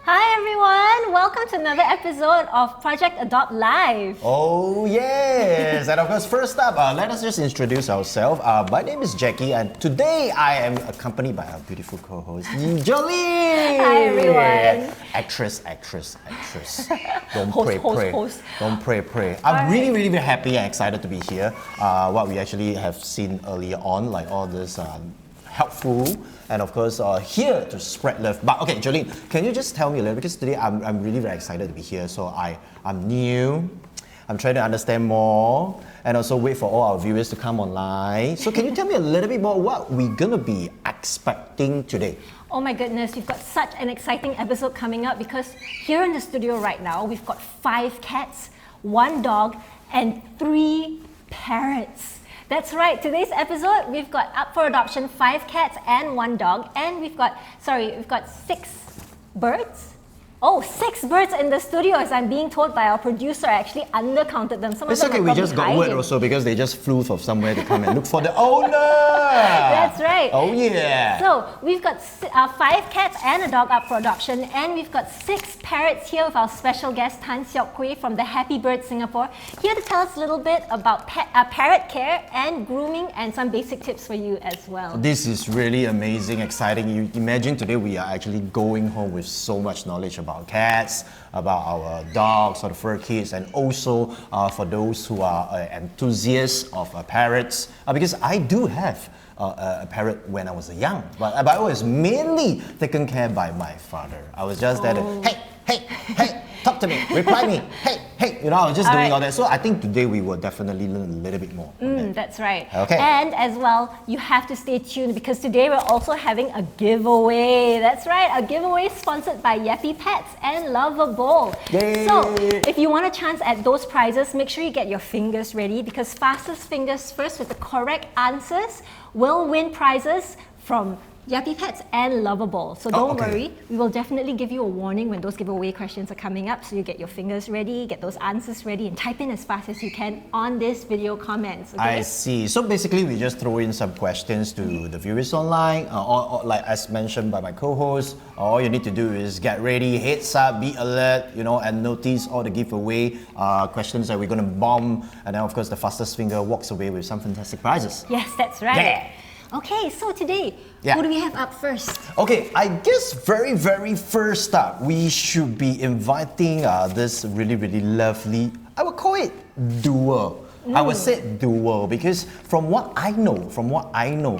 Hi everyone! Welcome to another episode of Project Adopt Live. Oh yes! And of course, first up, let us just introduce ourselves. My name is Jackie, and today I am accompanied by our beautiful co-host, Jolene! Hi everyone! Actress. Don't Host. Don't pray. I'm really happy and excited to be here. What we actually have seen earlier on, like all this helpful, and of course here to spread love. But okay, Jolene, can you just tell me a little, because today I'm really very excited to be here. So I'm new, I'm trying to understand more, and also wait for all our viewers to come online. So can you tell me a little bit more what we're gonna be expecting today? Oh my goodness, we've got such an exciting episode coming up because here in the studio right now, we've got 5 cats, 1 dog, and 3 parrots. That's right, today's episode, we've got up for adoption 5 cats and 1 dog, and we've got 6 birds. Oh, 6 birds in the studio, as I'm being told by our producer. I actually undercounted them. Some of It's them okay, are we just got word hiding. also because they just flew from somewhere to come and look for the owner! That's right. Oh yeah! So we've got 5 cats and a dog up for adoption, and we've got 6 parrots here with our special guest Seok Hui from the Happy Bird Singapore, here to tell us a little bit about parrot care and grooming and some basic tips for you as well. This is really amazing, exciting. You imagine today we are actually going home with so much knowledge about cats, about our dogs or the fur kids, and also for those who are enthusiasts of parrots, because I do have a parrot when I was young, but I was mainly taken care by my father. I was just there to, hey, talk to me, reply me, hey, I was just doing all that. So I think today we will definitely learn a little bit more. That's right. Okay. And as well, you have to stay tuned because today we're also having a giveaway. That's right, a giveaway sponsored by Yappy Pets and Loveabowl. Yay. So if you want a chance at those prizes, make sure you get your fingers ready because fastest fingers first with the correct answers will win prizes from Yappy Pets and Loveabowl. So don't worry, we will definitely give you a warning when those giveaway questions are coming up, so you get your fingers ready, get those answers ready, and type in as fast as you can on this video comments. Okay? I see. So basically, we just throw in some questions to the viewers online, or like as mentioned by my co-host. All you need to do is get ready, heads up, be alert, and notice all the giveaway questions that we're going to bomb, and then of course the fastest finger walks away with some fantastic prizes. Yes, that's right. Yeah. Okay, so today, who do we have up first? Okay, I guess very first up, we should be inviting this really lovely, I would call it duo. I would say duo because from what I know,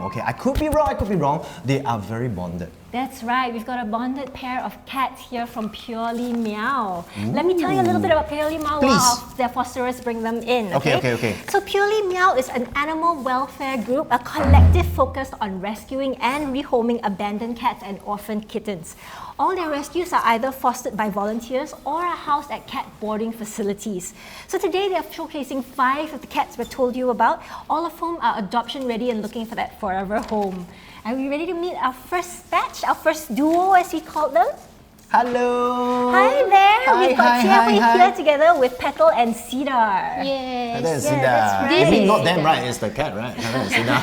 okay, I could be wrong, they are very bonded. That's right, we've got a bonded pair of cats here from Purely Meow. Let me tell you a little bit about Purely Meow while their fosterers bring them in. Okay. So Purely Meow is an animal welfare group, a collective focused on rescuing and rehoming abandoned cats and orphaned kittens. All their rescues are either fostered by volunteers or are housed at cat boarding facilities. So today they are showcasing 5 of the cats we told you about, all of whom are adoption ready and looking for that forever home. Are we ready to meet our first batch, our first duo as we called them? Hello! Hi there! We've got Seok Hui here together with Petal and Cedar. Yes, that's right. You mean not them, right? It's the cat, right? Cedar.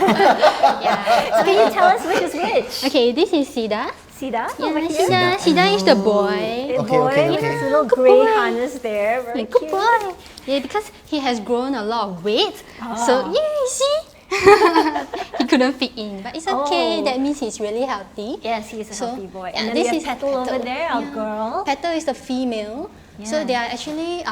So can you tell us which is which? Okay, this is Cedar. Cedar? Over here? Cedar is the boy. Okay. He has a little grey harness there. Very Good cute. boy. Yeah, because he has grown a lot of weight. So, yeah, see? He couldn't fit in, but it's okay. That means he's really healthy. Yes, he's a healthy boy. And then this we have is Petal over there, our girl. Petal is the female. So they are actually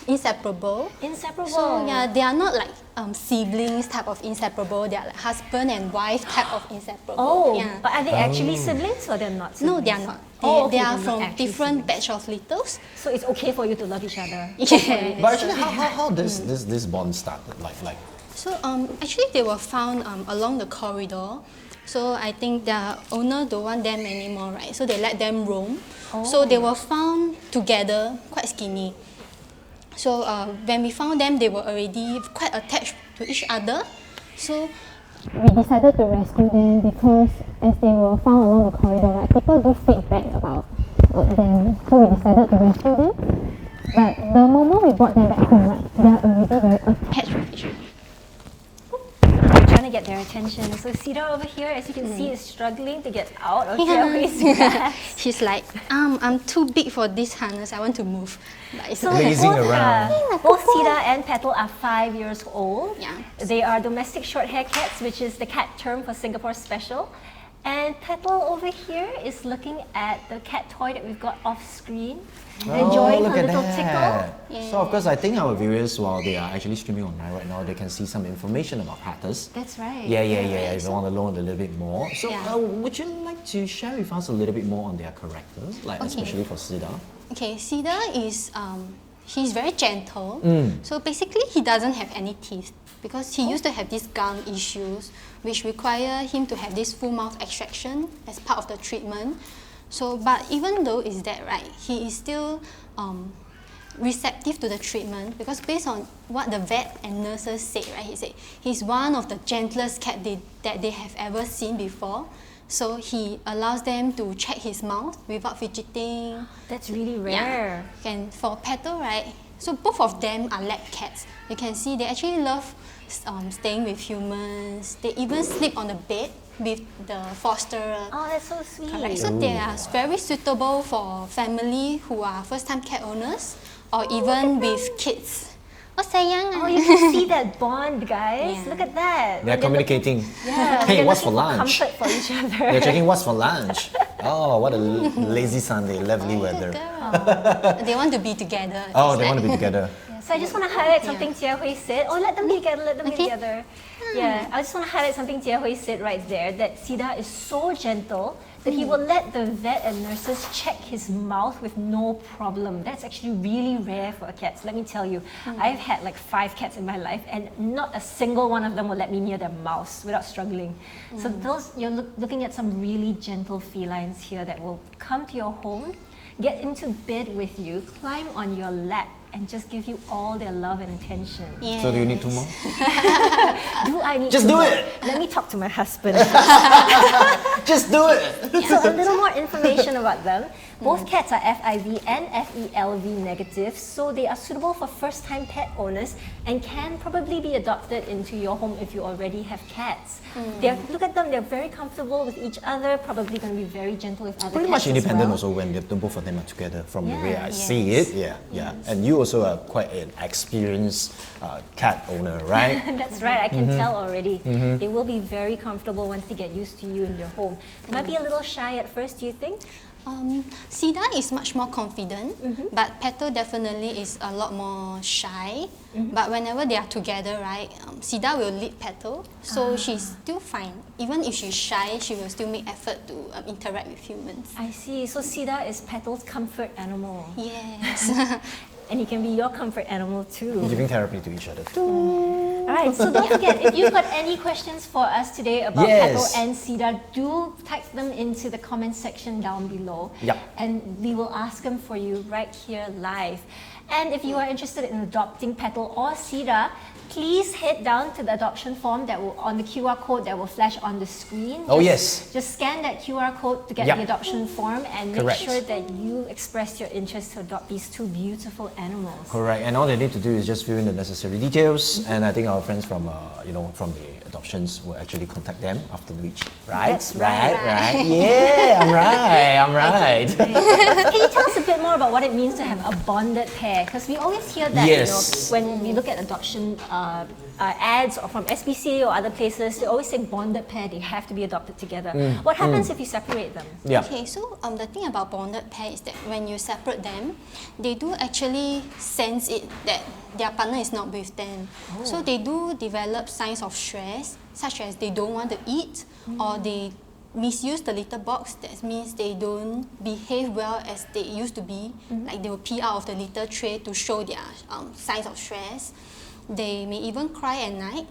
inseparable. Inseparable. So they are not like siblings type of inseparable. They are like husband and wife type of inseparable. But are they actually siblings or they're not siblings? No, they are not. They They're are not from actually different siblings. batch of littles. So it's okay for you to love each other. Yeah. But actually, how does this bond started? Like. So actually they were found along the corridor. So I think their owner don't want them anymore, right? So they let them roam. So they were found together, quite skinny. So when we found them, they were already quite attached to each other. So we decided to rescue them because as they were found along the corridor, right, people do feedback about them. So we decided to rescue them. But the moment we brought them back home, right, they are already very attached with each other. Trying to get there. attention. So Sita over here, as you can see, is struggling to get out of Xiaohui's grasp. She's like, I'm too big for this harness. I want to move. But it's So Lazing both, around. both Sita and Petal are 5 years old. Yeah. They are domestic short-hair cats, which is the cat term for Singapore Special. And Petal over here is looking at the cat toy that we've got off screen, enjoying look her at little that. tickle. So of course, I think our viewers, while they are actually streaming online right now, they can see some information about Hatters. That's right. Yeah. If they want to learn a little bit more. So Yeah. would you like to share with us a little bit more on their characters, like especially for Sida? Okay, Cedar is he's very gentle. So basically, he doesn't have any teeth because he used to have these gum issues, which require him to have this full mouth extraction as part of the treatment. So, but even though is that right, he is still receptive to the treatment because based on what the vet and nurses say, right, he said he's one of the gentlest cat that they have ever seen before. So he allows them to check his mouth without fidgeting. That's really rare. Yeah. And for Petal, right, so both of them are lab cats. You can see they actually love staying with humans. They even sleep on the bed with the fosterer. Oh, that's so sweet. Correct. So they are very suitable for family who are first-time cat owners or even with kids. Oh, sayang. Oh, you can see that bond, guys. Yeah. Look at that. They're communicating. Yeah, Hey, they're what's for looking lunch? Comfort for each other. They're checking what's for lunch. Oh, what a lazy Sunday, lovely weather. They want to be together. Oh, It's they want to like- be together. So I just want to highlight something Jia Hui said. Oh, let them be together, let them be Okay. together. Yeah, I just want to highlight something Jia Hui said right there, that Sida is so gentle that he will let the vet and nurses check his mouth with no problem. That's actually really rare for cats, let me tell you. I've had like 5 cats in my life and not a single one of them will let me near their mouths without struggling. So those, you're looking at some really gentle felines here that will come to your home, get into bed with you, climb on your lap, and just give you all their love and attention. Yes. So do you need 2 more? Do I need Just to do know? it! Let me talk to my husband. Just do it! So a little more information about them. Both cats are FIV and FELV negative, so they are suitable for first-time pet owners and can probably be adopted into your home if you already have cats. Look at them, they're very comfortable with each other, probably going to be very gentle with other Pretty cats much independent as well. also when both of them are together from the way I Yeah. see it. Yeah. And you also are quite an experienced cat owner, right? That's right, I can tell already. They will be very comfortable once they get used to you in your home. They might be a little shy at first, do you think? Sida is much more confident, but Petal definitely is a lot more shy. But whenever they are together, right, Sida will lead Petal, so she's still fine. Even if she's shy, she will still make effort to interact with humans. I see, so Sida is Petal's comfort animal. Yes. And he can be your comfort animal too. Giving therapy to each other. Alright, so don't forget, if you've got any questions for us today about Yes. Petal and Sida, do type them into the comment section down below. Yep. And we will ask them for you right here live. And if you are interested in adopting Petal or Sida, please head down to the adoption form that will on the QR code that will flash on the screen. Oh, Just- yes. Just scan that QR code to get Yep. the adoption form and make Correct. sure that you express your interest to adopt these 2 beautiful animals. Correct, and all they need to do is just fill in the necessary details, and I think our friends from from the adoptions will actually contact them after the reach. Right? That's right. Right. Yeah, I'm right. Can you tell us a bit more about what it means to have a bonded pair? Because we always hear that Yes. when we look at adoption ads or from SPCA or other places, they always say bonded pair, they have to be adopted together. What happens if you separate them? Yeah. Okay, so the thing about bonded pair is that when you separate them, they do actually sense it that their partner is not with them. So they do develop signs of stress, such as they don't want to eat or they misuse the litter box. That means they don't behave well as they used to be. Like they will pee out of the litter tray to show their signs of stress. They may even cry at night.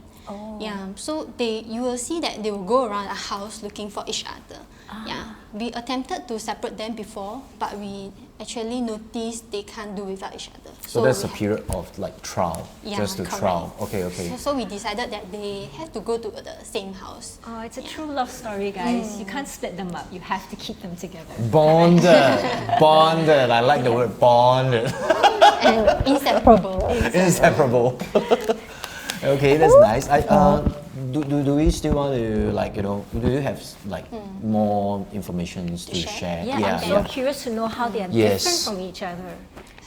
Yeah, so you will see that they will go around a house looking for each other. Yeah, we attempted to separate them before, but we actually noticed they can't do without each other. So that's a we period of like trial, Yeah, just to correct. trial. Okay. So we decided that they have to go to the same house. Oh, it's a true love story, guys. You can't split them up. You have to keep them together. Bonded. I like the word bonded. And inseparable. Inseparable. Okay, that's nice. do we still want to do you have more information to share? Yeah, I'm so curious to know how they are different from each other.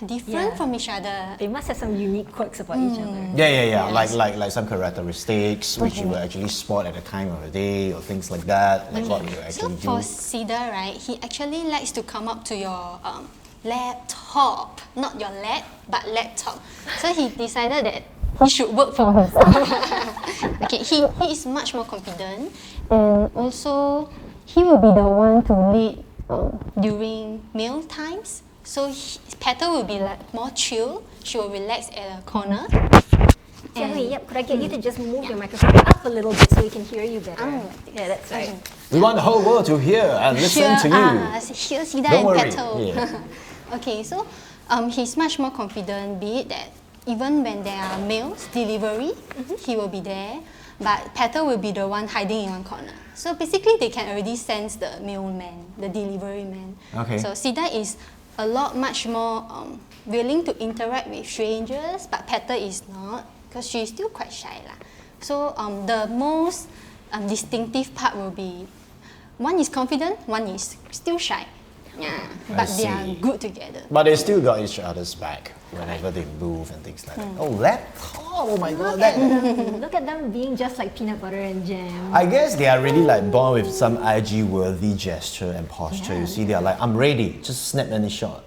Different from each other. They must have some unique quirks about each other. Yeah. Like some characteristics which you will actually spot at the time of the day or things like that. Like what you actually do. So for Cedar, right, he actually likes to come up to your laptop, not your lap, but laptop. So he decided that he should work for himself. Okay, he is much more confident, and also he will be the one to lead during meal times. So Petal will be like more chill. She will relax at a corner. Jolene, could I get you to just move your microphone up a little bit so we can hear you better? Yeah, that's right. We want the whole world to hear and listen to you. Hear Cedar Don't and worry. Petal. Yeah. Okay, so he's much more confident, be it that even when there are mails, delivery, he will be there. But Petal will be the one hiding in one corner. So basically, they can already sense the mailman, the delivery man. Okay. So Cedar is a lot much more willing to interact with strangers, but Petal is not, because she's still quite shy lah. So the most distinctive part will be, one is confident, one is still shy. Yeah, but they are good together. But they still got each other's back whenever they move and things like that. Oh, laptop! Oh my god, that. Look at them being just like peanut butter and jam. I guess they are really like born with some IG-worthy gesture and posture. You see, they are like, I'm ready, just snap any shot.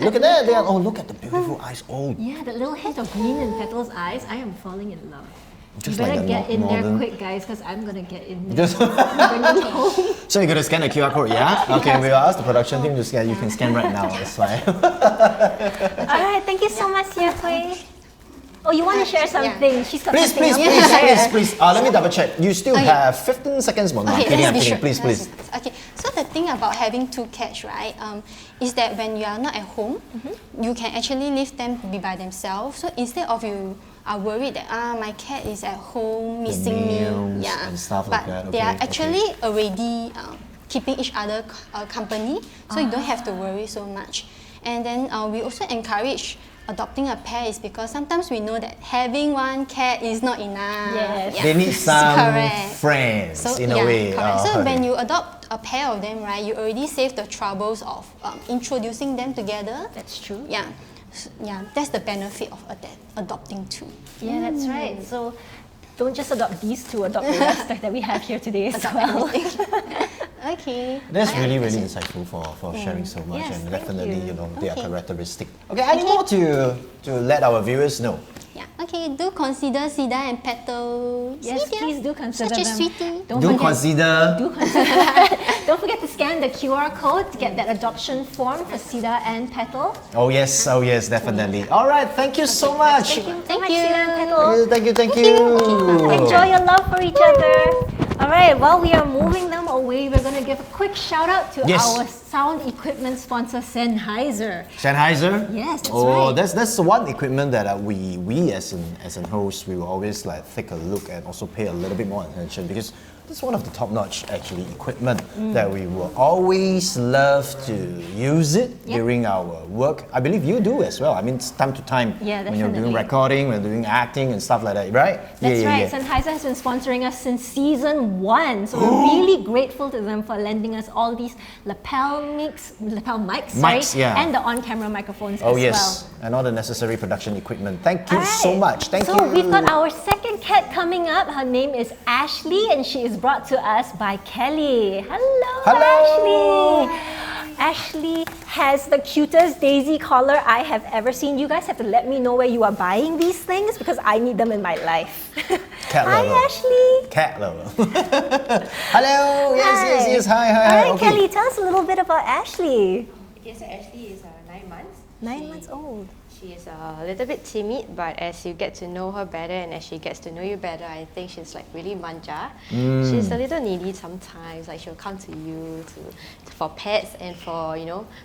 Look at that! They are, look at the beautiful eyes. Oh, Yeah, the little hint of green in Petal's eyes. I am falling in love. just You better like get in there modern. quick, guys, because I'm gonna get in there. Just Bring it home. so you gotta scan the QR code, yeah? Okay, we'll ask the production team to scan. You can scan right now. It's fine. All right, thank you so much, Seok Hui. Oh, you want to share something? She's got Please, something please, else to share. please. Let me double check. You still have 15 seconds more. No, I'm Okay, kidding, let's I'm be kidding. sure. Please. Okay, so the thing about having two cats, right, is that when you are not at home, you can actually leave them to be by themselves. So instead of you are worried that my cat is at home missing me, meals and stuff like that. they are Okay, actually already keeping each other company, so you don't have to worry so much. And then we also encourage adopting a pet is because sometimes we know that having one cat is not enough. Yes. Yeah. They need some Correct. friends in a way. Correct. So okay. when you adopt a pair of them, right, you already save the troubles of introducing them together. That's true. Yeah. Yeah, that's the benefit of adopting two. Yeah, that's right. So don't just adopt these two, adopt the rest that we have here today as well. Okay. That's really insightful for sharing so much, Yes, and thank definitely you. their Okay. characteristic. Okay, any more to let our viewers know? Yeah. Okay. Do consider Cedar and Petal. Yes, Cedar. please do consider Such a them. sweetie. Don't Do forget, consider. don't forget to scan the QR code to get that adoption form for Cedar and Petal. Oh yes, definitely. All right, thank you so much. Thank you so Thank much, you. Cedar and Petal. Thank you. Enjoy your love for each other. All right, while we are moving them away, we're going to give a quick shout out to Yes. our sound equipment sponsor, Sennheiser. Sennheiser? Yes, that's oh, right. that's the one equipment that we as an host, we will always like take a look and also pay a little bit more attention, because it's one of the top-notch actually equipment that we will always love to use it during our work. I believe you do as well. I mean, it's time to time Yeah, when you're doing definitely. recording, when you're doing acting and stuff like that, right? That's right. Yeah. Sennheiser has been sponsoring us since season 1. So we're really grateful to them for lending us all these lapel mics, Mics, yeah. and the on-camera microphones Oh as yes, well. and all the necessary production equipment. Thank you All so right. much. Thank so you. we've got our second cat coming up. Her name is Ashley, and she is brought to us by Kelly. Hello. Ashley. Ashley has the cutest daisy collar I have ever seen. You guys have to let me know where you are buying these things because I need them in my life. Cat Hi, lover. Ashley. Cat lover. Hello. Yes. Hi. All right, Okay. Kelly, tell us a little bit about Ashley. Okay, so Ashley is 9 months. 9 months old. She is a little bit timid, but as you get to know her better and as she gets to know you better, I think she's like really manja. She's a little needy sometimes. Like she'll come to you for pets and for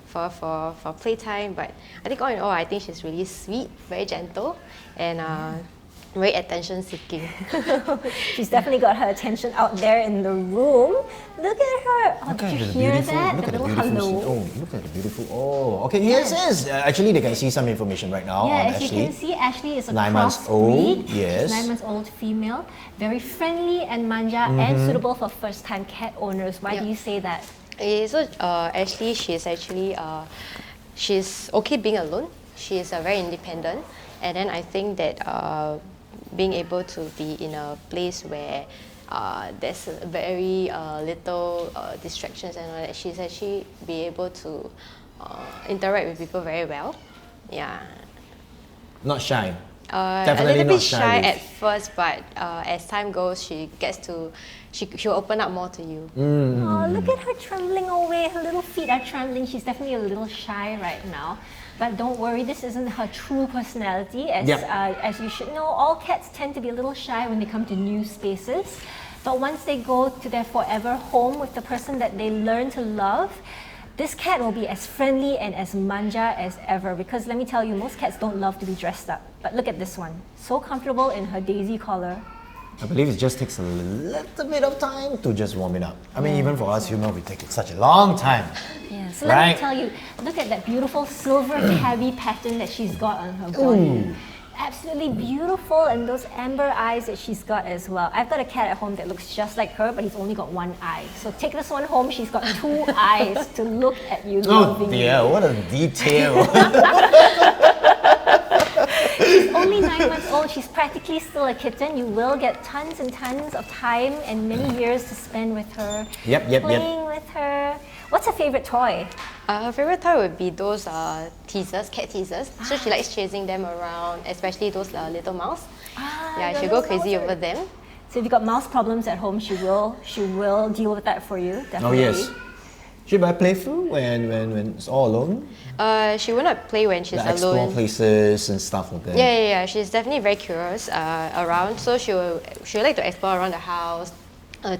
for playtime. But I think all in all, I think she's really sweet, very gentle, and very attention seeking. She's definitely got her attention out there in the room. Look at her. Oh, Look did at you the hear beautiful, that? look The at the little beautiful hello. scene. Oh, look at the beautiful. Oh, okay. Yes, yes. Actually, they can see some information right now Yeah, on as Ashley. you can see, Ashley is a 9 months crossbreed. old, yes. 9 months old female, very friendly and manja, and suitable for first-time cat owners. Why do you say that? Okay, so Ashley, she's actually she's okay being alone. She is very independent, and then I think that being able to be in a place where there's very little distractions and all that, she's actually be able to interact with people very well. Yeah. Not shy. A Definitely little bit not shy shy with- at first, but as time goes, she'll open up more to you. Oh, look at her trembling away. Her little feet are trembling. She's definitely a little shy right now. But don't worry, this isn't her true personality. As you should know, all cats tend to be a little shy when they come to new spaces. But once they go to their forever home with the person that they learn to love, this cat will be as friendly and as manja as ever. Because let me tell you, most cats don't love to be dressed up. But look at this one. So comfortable in her daisy collar. I believe it just takes a little bit of time to just warm it up. I mean, even for us humans, we take such a long time. Yeah, so let Right. me tell you, look at that beautiful silver tabby pattern that she's got on her body. Absolutely beautiful, and those amber eyes that she's got as well. I've got a cat at home that looks just like her, but he's only got one eye. So take this one home, she's got two eyes to look at you Oh lovingly. dear, what a detail. She's only 9 months old. She's practically still a kitten. You will get tons and tons of time and many years to spend with her. Yep. Playing with her. What's her favorite toy? Her favorite toy would be those teasers, cat teasers. So she likes chasing them around, especially those little mouse. Yeah, the she'll go little crazy mouse over them. So if you've got mouse problems at home, she will deal with that for you. Oh Definitely. yes. She might playful when it's all alone. She will not play when she's Like explore alone. places and stuff like that. Yeah. She's definitely very curious around. So she'll like to explore around the house,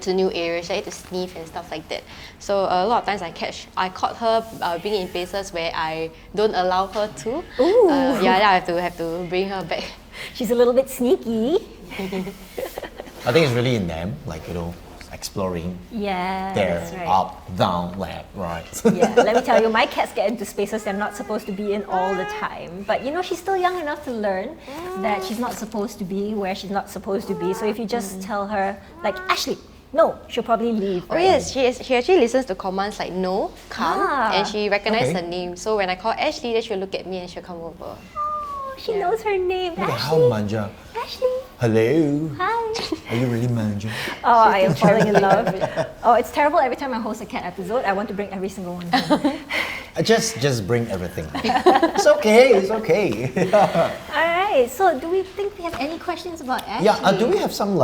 to new areas. She like to sniff and stuff like that. So a lot of times I caught her being in places where I don't allow her to. Ooh. Yeah, I have to bring her back. She's a little bit sneaky. I think it's really in them, like exploring. Yeah, There, that's right. up, down, left, right. Yeah, let me tell you, my cats get into spaces they're not supposed to be in all the time. But she's still young enough to learn that she's not supposed to be where she's not supposed to be. So if you just tell her, like, Ashley, no, she'll probably leave. Oh right? yes, she actually listens to commands like no, come, and she recognizes Okay. her name. So when I call Ashley, then she'll look at me and she'll come over. Oh, she knows her name. Look at how Ashley, manja. Ashley, Hello. hi. Are you really manja? Oh, I am falling in love. Oh, it's terrible. Every time I host a cat episode, I want to bring every single one home. Just bring everything. It's okay. It's okay. All right. So, do we think we have any questions about Ashley? Yeah, do we have some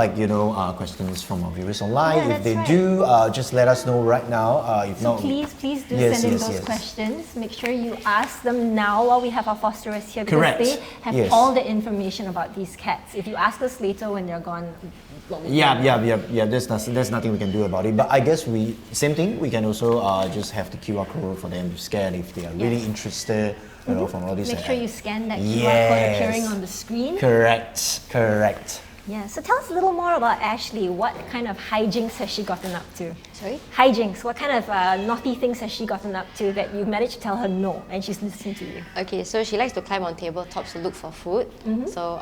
questions from our viewers online? Yeah, If they that's do, just let us know right now. If So not, please do Yes, send in yes, those yes. questions. Make sure you ask them now while we have our fosterers here because Correct. they have Yes. all the information about these cats. If you ask us later when they're gone, what will Yeah. There's nothing we can do about it. But I guess same thing. We can also just have the QR code for them to scan if they are really Yes. interested. From all these. make sure you scan that QR code appearing on the screen. Correct. Yeah. So tell us a little more about Ashley. What kind of hijinks has she gotten up to? Sorry? Hijinks. What kind of naughty things has she gotten up to that you managed to tell her no and she's listening to you? Okay, so she likes to climb on tabletops to look for food. So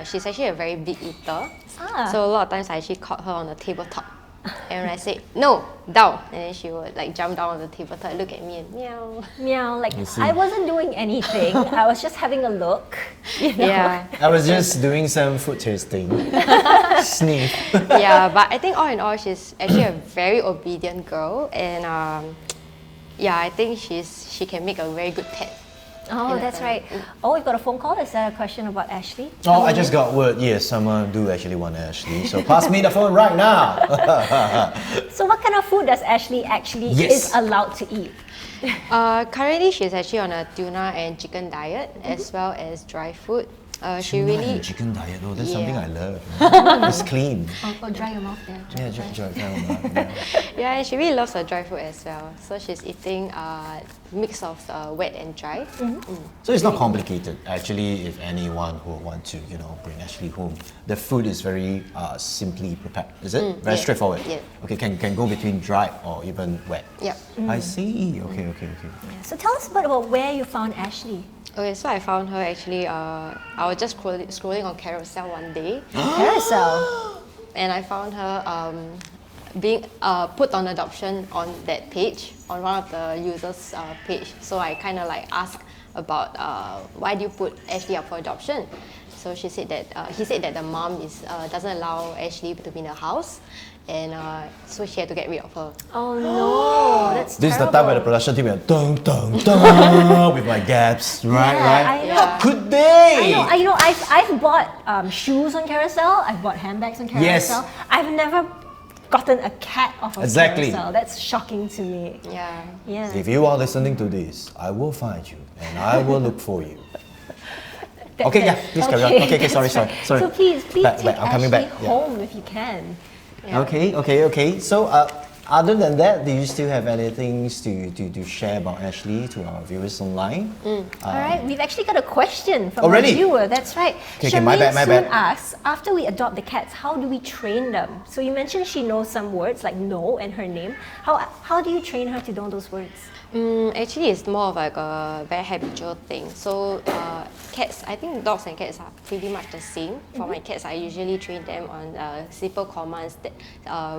she's actually a very big eater. Ah. So a lot of times I actually caught her on the tabletop. And when I say, no, down, and then she would like jump down on the tabletop, look at me and meow. Meow. Like see. I wasn't doing anything. I was just having a look. You know? Yeah. I was just doing some food tasting. Sniff. Yeah, but I think all in all, she's actually a very obedient girl. And I think she can make a very good pet. Oh, Yeah. that's right. Oh, we've got a phone call. Is that a question about Ashley? Oh, I just got word. Yes, someone do actually want Ashley. So pass me the phone right now. So what kind of food does Ashley actually Yes. is allowed to eat? Currently, she's actually on a tuna and chicken diet as well as dry food. She Tuna really and chicken diet. Oh, that's something Yeah. I love. It's clean. Oh, dry your mouth there. Yeah, yeah. Yeah, and she really loves her dry food as well. So she's eating mix of wet and dry. So it's not complicated. Actually, if anyone who want to, bring Ashley home, the food is very simply prepared. Is it very yeah, straightforward? yeah. Okay, can go between dry or even wet. Yep. I see. Okay. So tell us about where you found Ashley. Okay, so I found her actually. I was just scrolling on Carousel one day, Carousel. and I found her being put on adoption on that page, on one of the users' page. So I kind of like asked about why do you put Ashley up for adoption? So she said that he said that the mom doesn't allow Ashley to be in the house, and so she had to get rid of her. Oh no, that's This is terrible. the time where the production team went dun dun dun with my gaps, right? Yeah, right? I know. How could they? I know. I've bought shoes on Carousel. I've bought handbags on Yes. Carousel. I've never gotten a cat off of Exactly. Carousel. That's shocking to me. Yeah. Yeah. If you are listening to this, I will find you and I will look for you. Okay, yeah, please carry on. Okay, sorry. So please Back, take I'm coming Ashley back. Yeah. home if you can. Yeah. Okay. So, other than that, do you still have anything to share about Ashley to our viewers online? All right, we've actually got a question from Already? a viewer. That's right. Okay, my bad. Soon asks, after we adopt the cats, how do we train them? So you mentioned she knows some words like no and her name. How do you train her to know those words? Actually, it's more of like a very habitual thing. So, cats, I think dogs and cats are pretty much the same. For my cats, I usually train them on simple commands that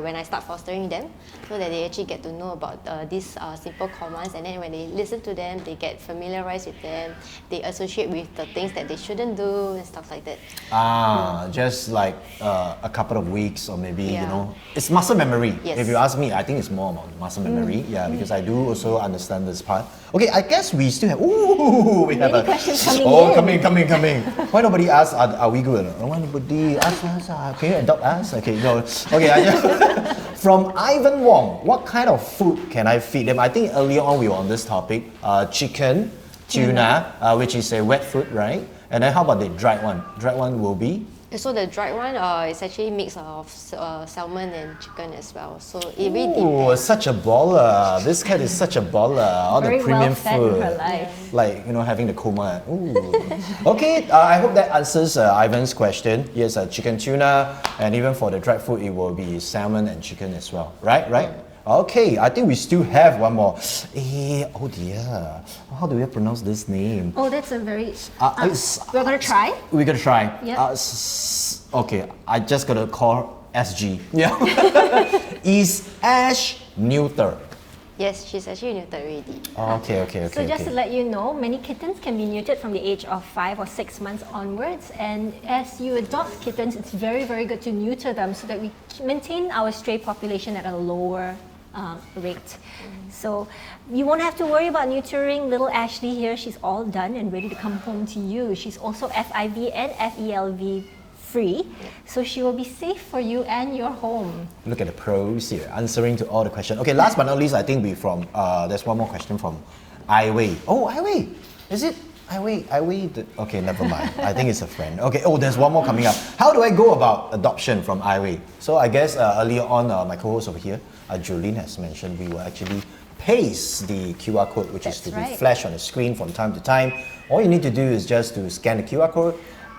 when I start fostering them, so that they actually get to know about these simple commands. And then when they listen to them, they get familiarized with them. They associate with the things that they shouldn't do and stuff like that. Just like a couple of weeks or maybe, Yeah. it's muscle memory. Yes. If you ask me, I think it's more about muscle memory. Yeah, because I do also understand this part. Okay, I guess we still have, we have Many questions coming in. coming. Why nobody ask, are we good? Why nobody ask us, can you adopt us? Okay, no. Okay, from Ivan Wong, what kind of food can I feed them? I think earlier on we were on this topic, chicken, tuna, which is a wet food, right? And then how about the dried one? Dried one will be? So the dried one is actually a mix of salmon and chicken as well. So it really Ooh, depends. such a baller. This cat is such a baller. All Very the premium well fed food. in her life. Like, having the coma. Ooh. Okay, I hope that answers Ivan's question. Yes, chicken tuna, and even for the dried food, it will be salmon and chicken as well. Right? Okay, I think we still have one more. Oh dear. How do we pronounce this name? Oh, that's a very... It's- we're going to try. We're gonna try. Yeah. Okay, I just gotta call SG. Yeah. Is Ash neuter? Yes, she's actually neutered already. Okay. So just to let you know, many kittens can be neutered from the age of 5 or 6 months onwards. And as you adopt kittens, it's very, very good to neuter them so that we maintain our stray population at a lower rate. So you won't have to worry about neutering little Ashley here. She's all done and ready to come home to you. She's also FIV and FELV free, so she will be safe for you and your home. Look at the pros here, answering to all the questions. Okay, last but not least, I think there's one more question from Ai Wei. Oh, Ai Wei, is it? Ai Wei. Okay, never mind. I think it's a friend. Okay. Oh, there's one more coming up. How do I go about adoption from Ai Wei? So I guess earlier on, my co-host over here, Jolene has mentioned we will actually paste the QR code, which is That's to right. be flashed on the screen from time to time. All you need to do is just to scan the QR code.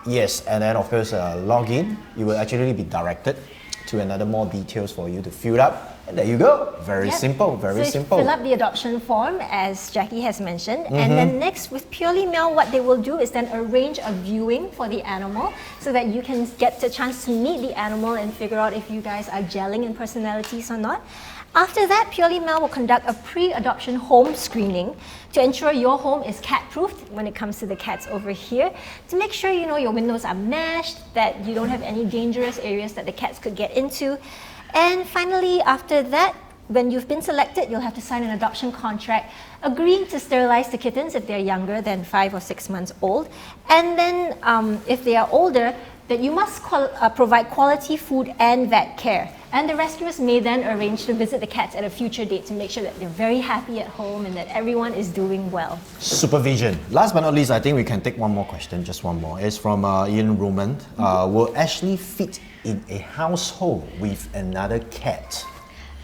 Yes, and then of course log in. You will actually be directed to another more details for you to fill up. And there you go. Very Yep. simple. Very so simple. Fill up the adoption form as Jackie has mentioned, and then next with Purely Meow, what they will do is then arrange a viewing for the animal so that you can get the chance to meet the animal and figure out if you guys are gelling in personalities or not. After that, Purely Meow will conduct a pre-adoption home screening to ensure your home is cat-proofed when it comes to the cats over here, to make sure your windows are meshed, that you don't have any dangerous areas that the cats could get into. And finally, after that, when you've been selected, you'll have to sign an adoption contract agreeing to sterilize the kittens if they're younger than 5 or 6 months old. And then if they are older, that you must provide quality food and vet care. And the rescuers may then arrange to visit the cats at a future date to make sure that they're very happy at home and that everyone is doing well. Supervision. Last but not least, I think we can take one more question, just one more. It's from Ian Roman. Will Ashley fit in a household with another cat?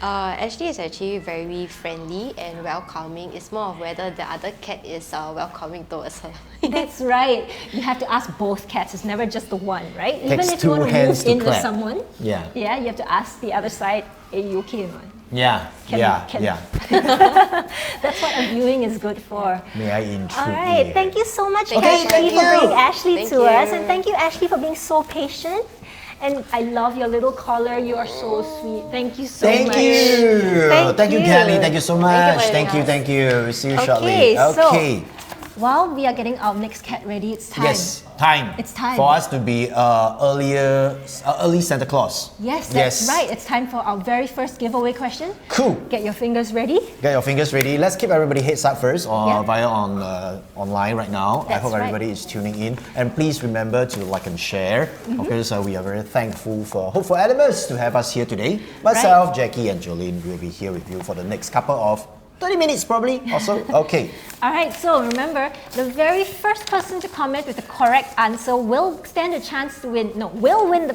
Ashley is actually very friendly and welcoming. It's more of whether the other cat is welcoming towards her. That's right. You have to ask both cats. It's never just the one, right? Even Takes if you want two to hands move to in with clap. someone, Yeah. yeah, you have to ask the other side, are you okay or not? Yeah, Can- yeah, can- yeah. That's what a viewing is good for. May I intrude? All right, here? thank you so much, Thank Ashley, you. for Thank bringing you. Ashley Thank to us. you. And thank you, Ashley, for being so patient. And I love your little collar. You are so sweet. Thank you so Thank much. you. Thank you. Kelly. Thank you so much. Thank you for Thank you. See you Okay, shortly. so- Okay. While we are getting our next cat ready, it's time. Yes, time. It's time. for us to be early Santa Claus. Yes, that's right. It's time for our very first giveaway question. Cool. Get your fingers ready. Get your fingers ready. Let's keep everybody heads up first, or Yeah. via online right now. I That's hope right. everybody is tuning in, and please remember to like and share, Mm-hmm. because we are very thankful for Hopeful Animals to have us here today. Myself, Jackie, and Jolene will be here with you for the next couple of 30 minutes probably or so. Okay. All right, so remember, the very first person to comment with the correct answer will stand a chance to win. No, will win the.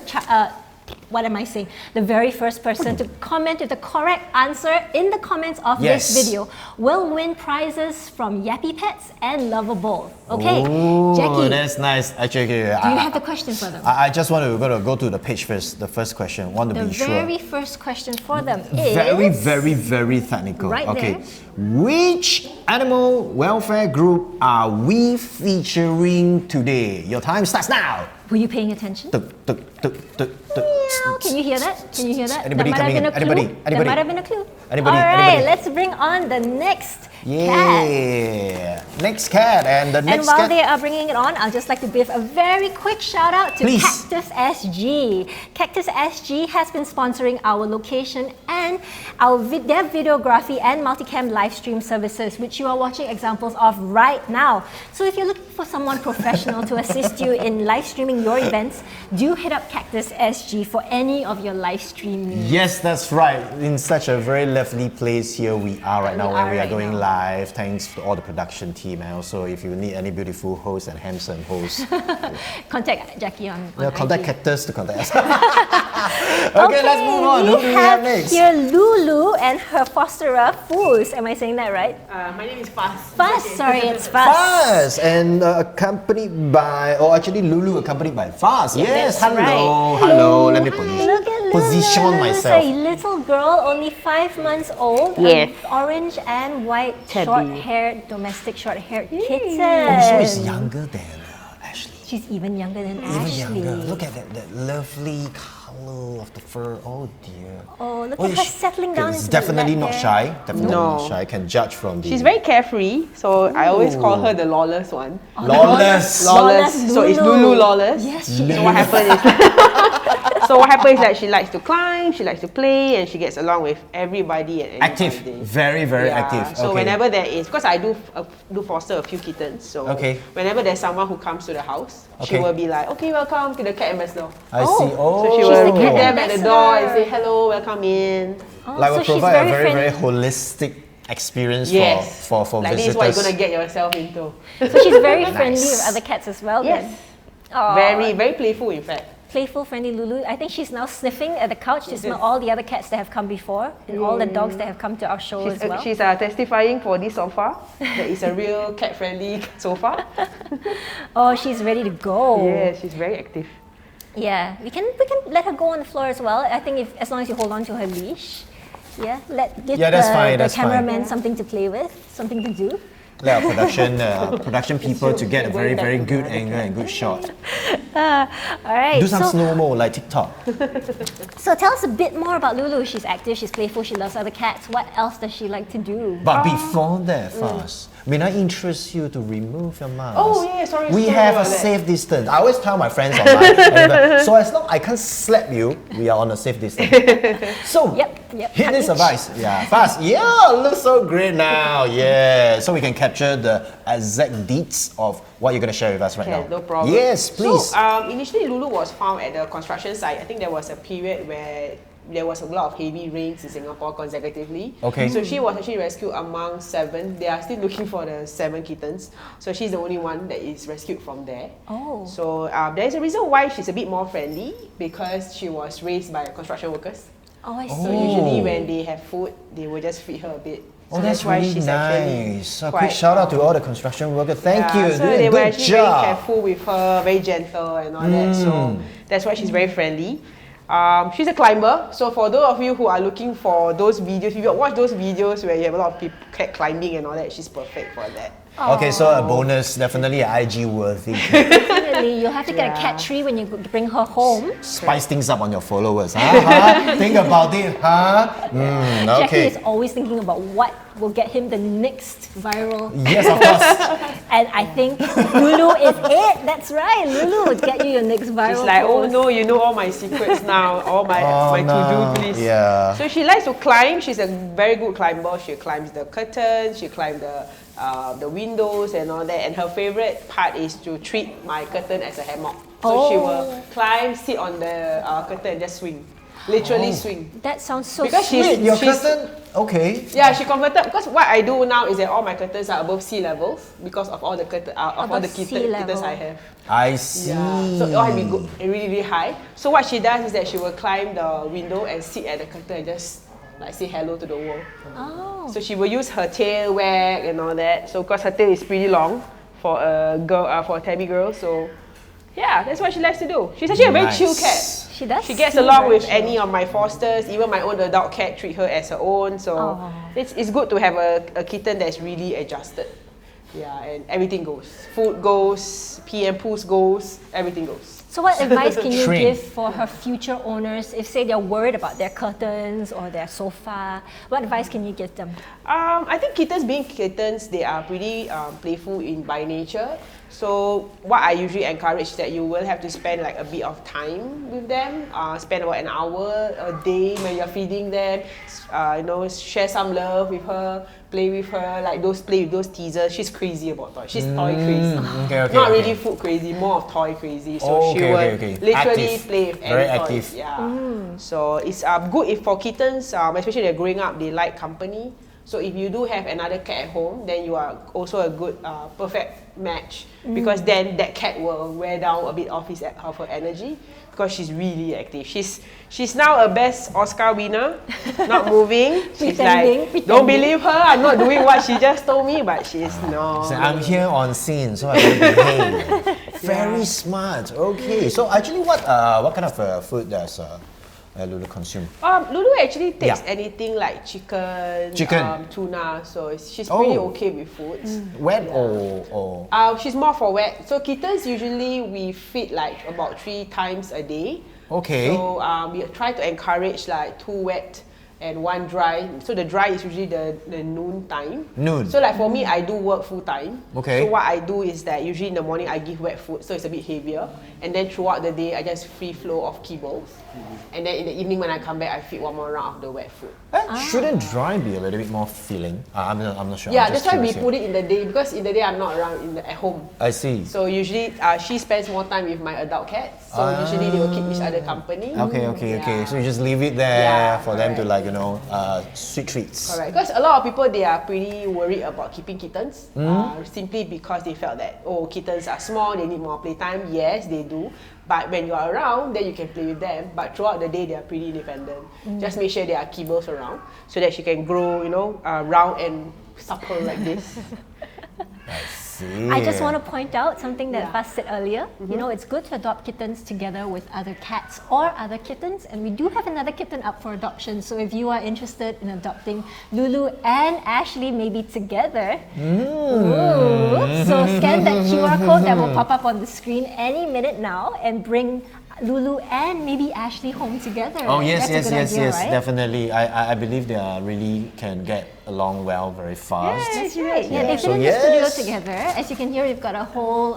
What am I saying? The very first person to comment with the correct answer in the comments of Yes. this video will win prizes from Yappy Pets and Loveabowl. Okay, Oh, Jackie, that's nice. Actually, do you have the question for them? I just want to go to the page first. The first question. Want to The be sure. very first question for them is Very technical. Right okay. there. Which animal welfare group are we featuring today? Your time starts now. Were you paying attention? Tuk, tuk, tuk, tuk, tuk. Meow. Can you hear that? Can you hear that? Anybody that might have coming been in? a clue. Anybody? That Anybody? might have been a clue. Anybody? All right, Anybody? let's bring on the next cat. Yeah. Next cat and the And next while cat. they are bringing it on, I'll just like to give a very quick shout out to Please. Cactus SG. Cactus SG has been sponsoring our location and their videography and multicam live stream services, which you are watching examples of right now. So if you're looking for someone professional to assist you in live streaming your events, do hit up Cactus SG for any of your live stream needs. Yes, that's right. In such a very lovely place here we are right now, where we are right going now. live. Thanks to all the production team, and also if you need any beautiful hosts and handsome hosts, Contact Jackie on contact IG. Cactus to contact us. Okay, let's move on. Who do we have next? Here Lulu and her fosterer Fuz. Am I saying that right? My name is Faz. Fuz, sorry, it's Fuz. Faz, and accompanied by, actually Lulu accompanied by Faz. Yes, That's hello, right. hello. Let me Look at position Lulu. myself. It's a little girl, only 5 months old. Yes. Orange and white, Tabby. short-haired, domestic short-haired kitten. Oh, so it's younger than Ashley. She's even younger than Even Ashley. younger. Look at that lovely color of the fur. Oh dear. Oh, look at her settling down It's into the definitely lap not there. shy. Definitely No. not shy. Can judge from the. She's very carefree, so I always call her the lawless one. lawless. Lawless So it's Lulu. Lulu lawless. Yes, she So what happens is so what happens is that she likes to climb, she likes to play, and she gets along with everybody at any Active. time of day. Very, very Yeah, active. So Okay. whenever there is, because I do foster a few kittens, so Okay. whenever there's someone who comes to the house, she Okay. will be like, okay, welcome to the cat ambassador. I see. Oh. So she She's will the cat greet them at the door and say, ambassador. hello, welcome in. Oh, Like so we she's provide a very, friendly. very holistic experience Yes. for Like this visitors. is what you're gonna get yourself into. So she's very friendly Nice. with other cats as well. Yes. Then. Aw, Very, very playful in fact. playful, friendly Lulu. I think she's now sniffing at the couch to smell all the other cats that have come before and all the dogs that have come to our show She's, as well. she's testifying for this sofa that is a real cat-friendly sofa. Oh, she's ready to go. Yeah, she's very active. Yeah, we can let her go on the floor as well. I think if as long as you hold on to her leash. Yeah, give Yeah, that's the, fine, the that's fine. cameraman something to play with, something to do. Let our production people to get a very, very good angle and good shot. All right. Do some so, slow-mo like TikTok. so tell us a bit more about Lulu. She's active, she's playful, she loves other cats. What else does she like to do? But before that, first, may I interest you to remove your mask? Oh, yeah, sorry, We sorry have a about that. safe distance. I always tell my friends online. So as long I can't slap you, we are on a safe distance. So, Yep. hit this Touch. advice. Yeah, fast. Yeah, looks so great now. Yeah. So we can capture the exact deeds of what you're going to share with us right Okay, now. no problem. Yes, please. So initially Lulu was found at the construction site. I think there was a period where there was a lot of heavy rains in Singapore consecutively. Okay. So she was actually rescued among 7. They are still looking for the 7 kittens. So she's the only one that is rescued from there. Oh. So there's a reason why she's a bit more friendly, because she was raised by construction workers. Oh, I see. So usually when they have food, they will just feed her a bit. Oh, So that's why really she's actually nice. A quite, quick shout out to all the construction workers. Thank you. So Doing they a were good actually very job. careful with her, very gentle and all that. So that's why she's very friendly. She's a climber. So for those of you who are looking for those videos, if you watch those videos where you have a lot of people cat climbing and all that, she's perfect for that. Okay, so a bonus, definitely IG worthy. Definitely, you'll have to get a cat tree when you bring her home. Spice things up on your followers. Huh? Think about it, huh? Jackie Okay. is always thinking about what will get him the next viral. Yes, of course. And I think Lulu is it. That's right. Lulu would get you your next viral. She's like, oh post. no, you know all my secrets now, all my my no. to-do list. Yeah. So she likes to climb. She's a very good climber. She climbs the curtains. She climbs the windows and all that. And her favorite part is to treat my curtain as a hammock. So she will climb, sit on the curtain, and just swing. Literally swing. That sounds so Because sweet. she's- Your curtain, okay. Yeah, she converted, because what I do now is that all my curtains are above sea levels because of all the curtain, of all Above the sea kittens level. I have. I see. Yeah. So it all have to be good, really, really high. So what she does is that she will climb the window and sit at the curtain and just like say hello to the world. Oh. So she will use her tail wag and all that. So because her tail is pretty long for a girl, for a tabby girl. So yeah, that's what she likes to do. She's actually a very chill cat. She does. She gets seem along very with chill. any of my fosters, even my own adult cat treat her as her own. So Aw. it's good to have a kitten that's really adjusted. Yeah, and everything goes. Food goes, PM poos goes, everything goes. So what advice can you Train. give for her future owners if say they're worried about their curtains or their sofa? What advice can you give them? I think kittens being kittens, they are pretty playful by nature. So what I usually encourage is that you will have to spend like a bit of time with them. Spend about an hour a day when you're feeding them. Share some love with her, play with her, like play with those teasers. She's crazy about toys. She's toy crazy. Okay, Not okay. really food crazy, more of toy crazy. So Oh, she okay, will okay. literally Active. play with Very any active. toys. Yeah. So it's good if for kittens, especially they're growing up, they like company. So if you do have another cat at home, then you are also a good, perfect match, because then that cat will wear down a bit of her energy, because she's really active. She's now a best Oscar winner, not moving. She's Pretending. don't believe her. I'm not doing what she just told me, but she's no. So I'm here on scene, so I can behave. Very smart. Okay. So actually, what kind of food does Lulu consume? Lulu actually takes Yeah. anything like chicken, Chicken. tuna. So she's pretty Oh. okay with foods. Wet or She's more for wet. So kittens usually we feed like about 3 times a day. okay. So we try to encourage like 2 wet and 1 dry. So the dry is usually the noon time. Noon. So like for me, I do work full time. Okay. So what I do is that usually in the morning I give wet food, so it's a bit heavier. And then throughout the day, I just free flow of kibbles. And then in the evening when I come back, I feed 1 more round of the wet food. Shouldn't dry be a little bit more filling? I'm not sure. Yeah, I'm just that's why we curious put it in the day, because in the day I'm not around at home. I see. So usually she spends more time with my adult cats. So usually they will keep each other company. Okay. So you just leave it there Yeah, for them to correct. sweet treats. Correct. Because a lot of people, they are pretty worried about keeping kittens, simply because they felt that, kittens are small, they need more playtime. Yes, they do. But when you are around, then you can play with them. But throughout the day, they are pretty independent. Just make sure there are kibbles around so that she can grow, round and supple like this. I just want to point out something that Yeah. Faz said earlier. You know, it's good to adopt kittens together with other cats or other kittens, and we do have another kitten up for adoption. So if you are interested in adopting Lulu and Ashley maybe together, ooh, so scan that QR code that will pop up on the screen any minute now and bring Lulu and maybe Ashley home together. Oh yes, That's a good idea, yes, right? definitely. I believe they are really can get along well very fast. That's right. Yeah, Yeah. they've So been in the studio yes. together. As you can hear, we've got a whole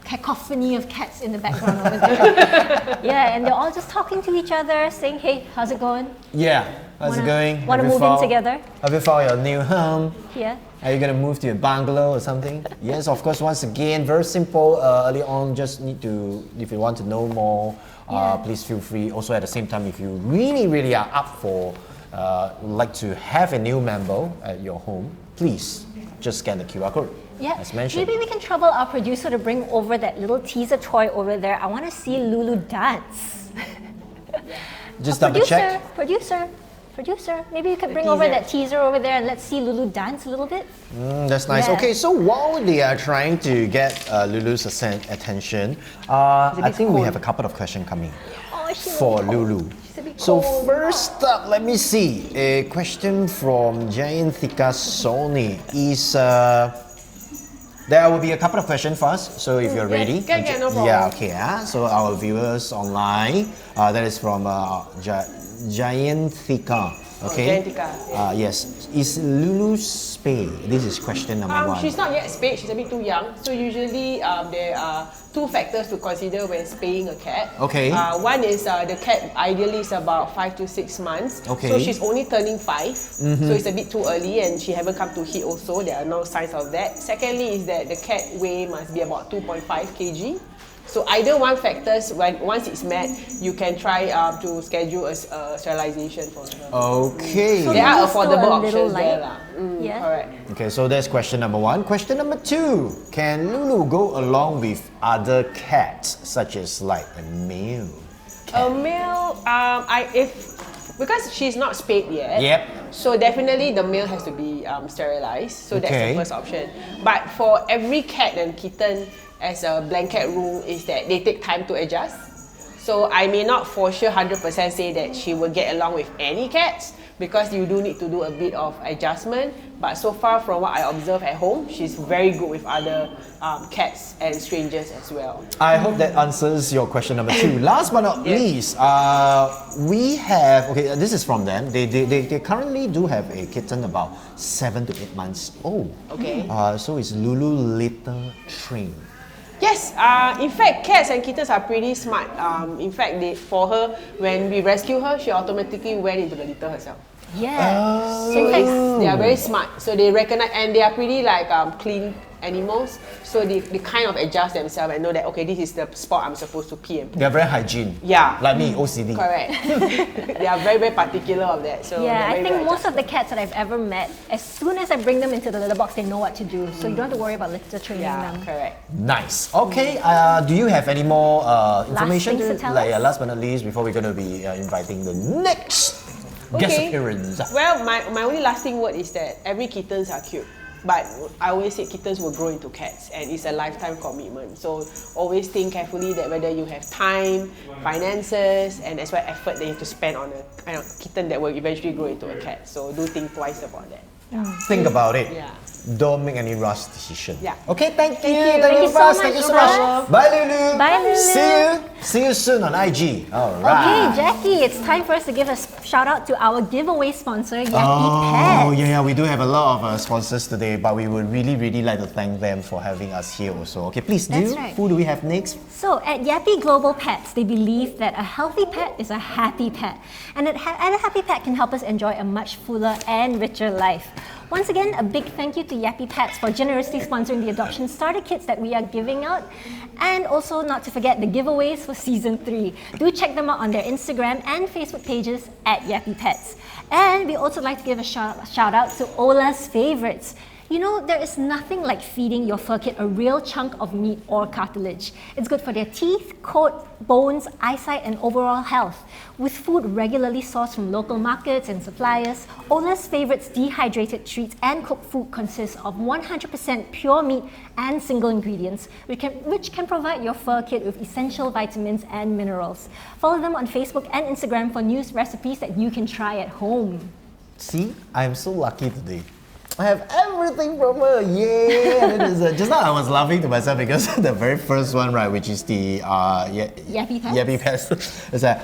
cacophony of cats in the background over there. Yeah, and they're all just talking to each other, saying, "Hey, how's it going? Yeah. How's it going? Wanna Have you move in found- together? Have you found your new home? Yeah." Are you gonna move to a bungalow or something? Yes, of course. Once again, very simple. Early on, just need to, if you want to know more please feel free. Also at the same time, if you really are up for like to have a new member at your home, please just scan the QR code. Yeah, as mentioned. maybe we can trouble our producer to bring over that little teaser toy over there. I want to see Lulu dance. Just double check. Producer, maybe you could bring over that teaser over there and let's see Lulu dance a little bit. That's nice. Yeah. Okay, so while they are trying to get Lulu's attention, I think we have a couple of questions coming for Lulu. So first up, let me see. A question from Giant Thika Sony is... there will be a couple of questions first, so if you're ready. Can, no problem. Yeah, okay. So our viewers online, that is from Giant Thika. Okay. Giant Thika. Yes. Is Lulu spayed? This is question number one. She's not yet spayed. She's a bit too young. So usually there are two factors to consider when spaying a cat. Okay. One is the cat ideally is about 5 to 6 months. Okay. So she's only turning 5. So it's a bit too early and she haven't come to heat also. There are no signs of that. Secondly is that the cat weight must be about 2.5 kg. So either one factors, once it's met, you can try to schedule a sterilization for her. Okay. So there are Lulu's still affordable a little options there. light. Yeah. Correct. Okay, so that's question number one. Question number two. Can Lulu go along with other cats, such as like a Meow? A male, because she's not spayed yet. Yep. So definitely the male has to be sterilized. So that's Okay. the first option. But for every cat and kitten, as a blanket rule, is that they take time to adjust. So I may not for sure 100% say that she will get along with any cats because you do need to do a bit of adjustment. But so far from what I observe at home, she's very good with other cats and strangers as well. I hope that answers your question number two. Last but not least, we have, okay, this is from them. They currently do have a kitten about 7 to 8 months old. Okay. So is Lulu litter trained? Yes, in fact, cats and kittens are pretty smart. In fact, for her, when we rescue her, she automatically went into the litter herself. Yeah. So they are very smart. So they recognize, and they are pretty like clean animals. So they kind of adjust themselves and know that, okay, this is the spot I'm supposed to pee and poo. They are very hygiene. Yeah. Like me, OCD. Correct. They are very, very particular of that. So Yeah, they're I very, think very most of the cats that I've ever met, as soon as I bring them into the litter box, they know what to do. So you don't have to worry about litter training Yeah, them. correct. Nice. Okay, do you have any more information things to tell like, us? last but not least, before we're going to be inviting the next guest appearance? Well, my only lasting word is that every kittens are cute. But I always say kittens will grow into cats and it's a lifetime commitment. So always think carefully that whether you have time, finances, and as well effort that you have to spend on a kind of kitten that will eventually grow into a cat. So do think twice about that. Think about it. Yeah. Don't make any rush decision. Yeah. Okay, thank you. Thank you so much, Thank you so Russ. much. Bye, Lulu. Bye, Lulu. See you soon on IG. All Okay, right. Jackie, it's time for us to give a shout out to our giveaway sponsor, Yappy Oh, Pets. yeah, we do have a lot of sponsors today, but we would really like to thank them for having us here also. Okay, please, That's right. who do we have next? So at Yappy Global Pets, they believe that a healthy pet is a happy pet. And a happy pet can help us enjoy a much fuller and richer life. Once again, a big thank you to Yappy Pets for generously sponsoring the adoption starter kits that we are giving out. And also not to forget the giveaways for Season 3. Do check them out on their Instagram and Facebook pages at Yappy Pets. And we also like to give a shout out to Ola's Favorites. You know, there is nothing like feeding your fur kit a real chunk of meat or cartilage. It's good for their teeth, coat, bones, eyesight, and overall health. With food regularly sourced from local markets and suppliers, Ola's Favorites dehydrated treats and cooked food consists of 100% pure meat and single ingredients, which can provide your fur kit with essential vitamins and minerals. Follow them on Facebook and Instagram for new recipes that you can try at home. See, I am so lucky today. I have everything from her, yay! And it is, just now I was laughing to myself because the very first one, right, which is the Yappy Pets? Yappy Pets. It's a,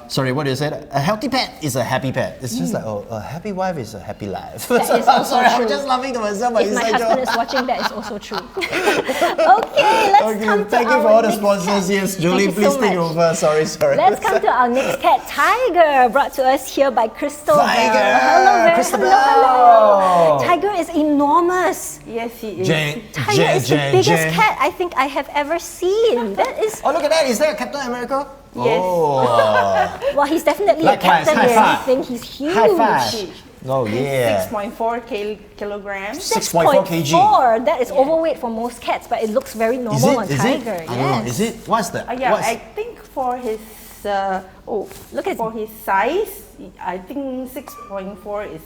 sorry, what you said? A healthy pet is a happy pet. It's just like, oh, a happy wife is a happy life. That is also sorry, I'm true. just laughing to myself. But If it's my like, husband is watching, that is also true. Okay, let's come to thank you our for all the next sponsors. cat. Yes, Thank Jolene, you please so take much. over. Sorry. Let's come to our next cat, Tiger, brought to us here by Crystal. Tiger! Hello, Val. Crystal Hello. Bell. Tiger is enormous. Yes, he is. Tiger is the biggest cat I think I have ever seen. That is. Oh, look at that. Is that a Captain America? Oh, Well, he's definitely a Likewise, captain high or five. something. He's huge. high five. Oh yeah. 6.4 kilograms. 6.4 kg. 6.4. That is overweight for most cats, but it looks very Is normal it? on Is tiger. it? I don't know. Is it? What's the? Yeah, what's, I think for his Look at- for his size, I think 6.4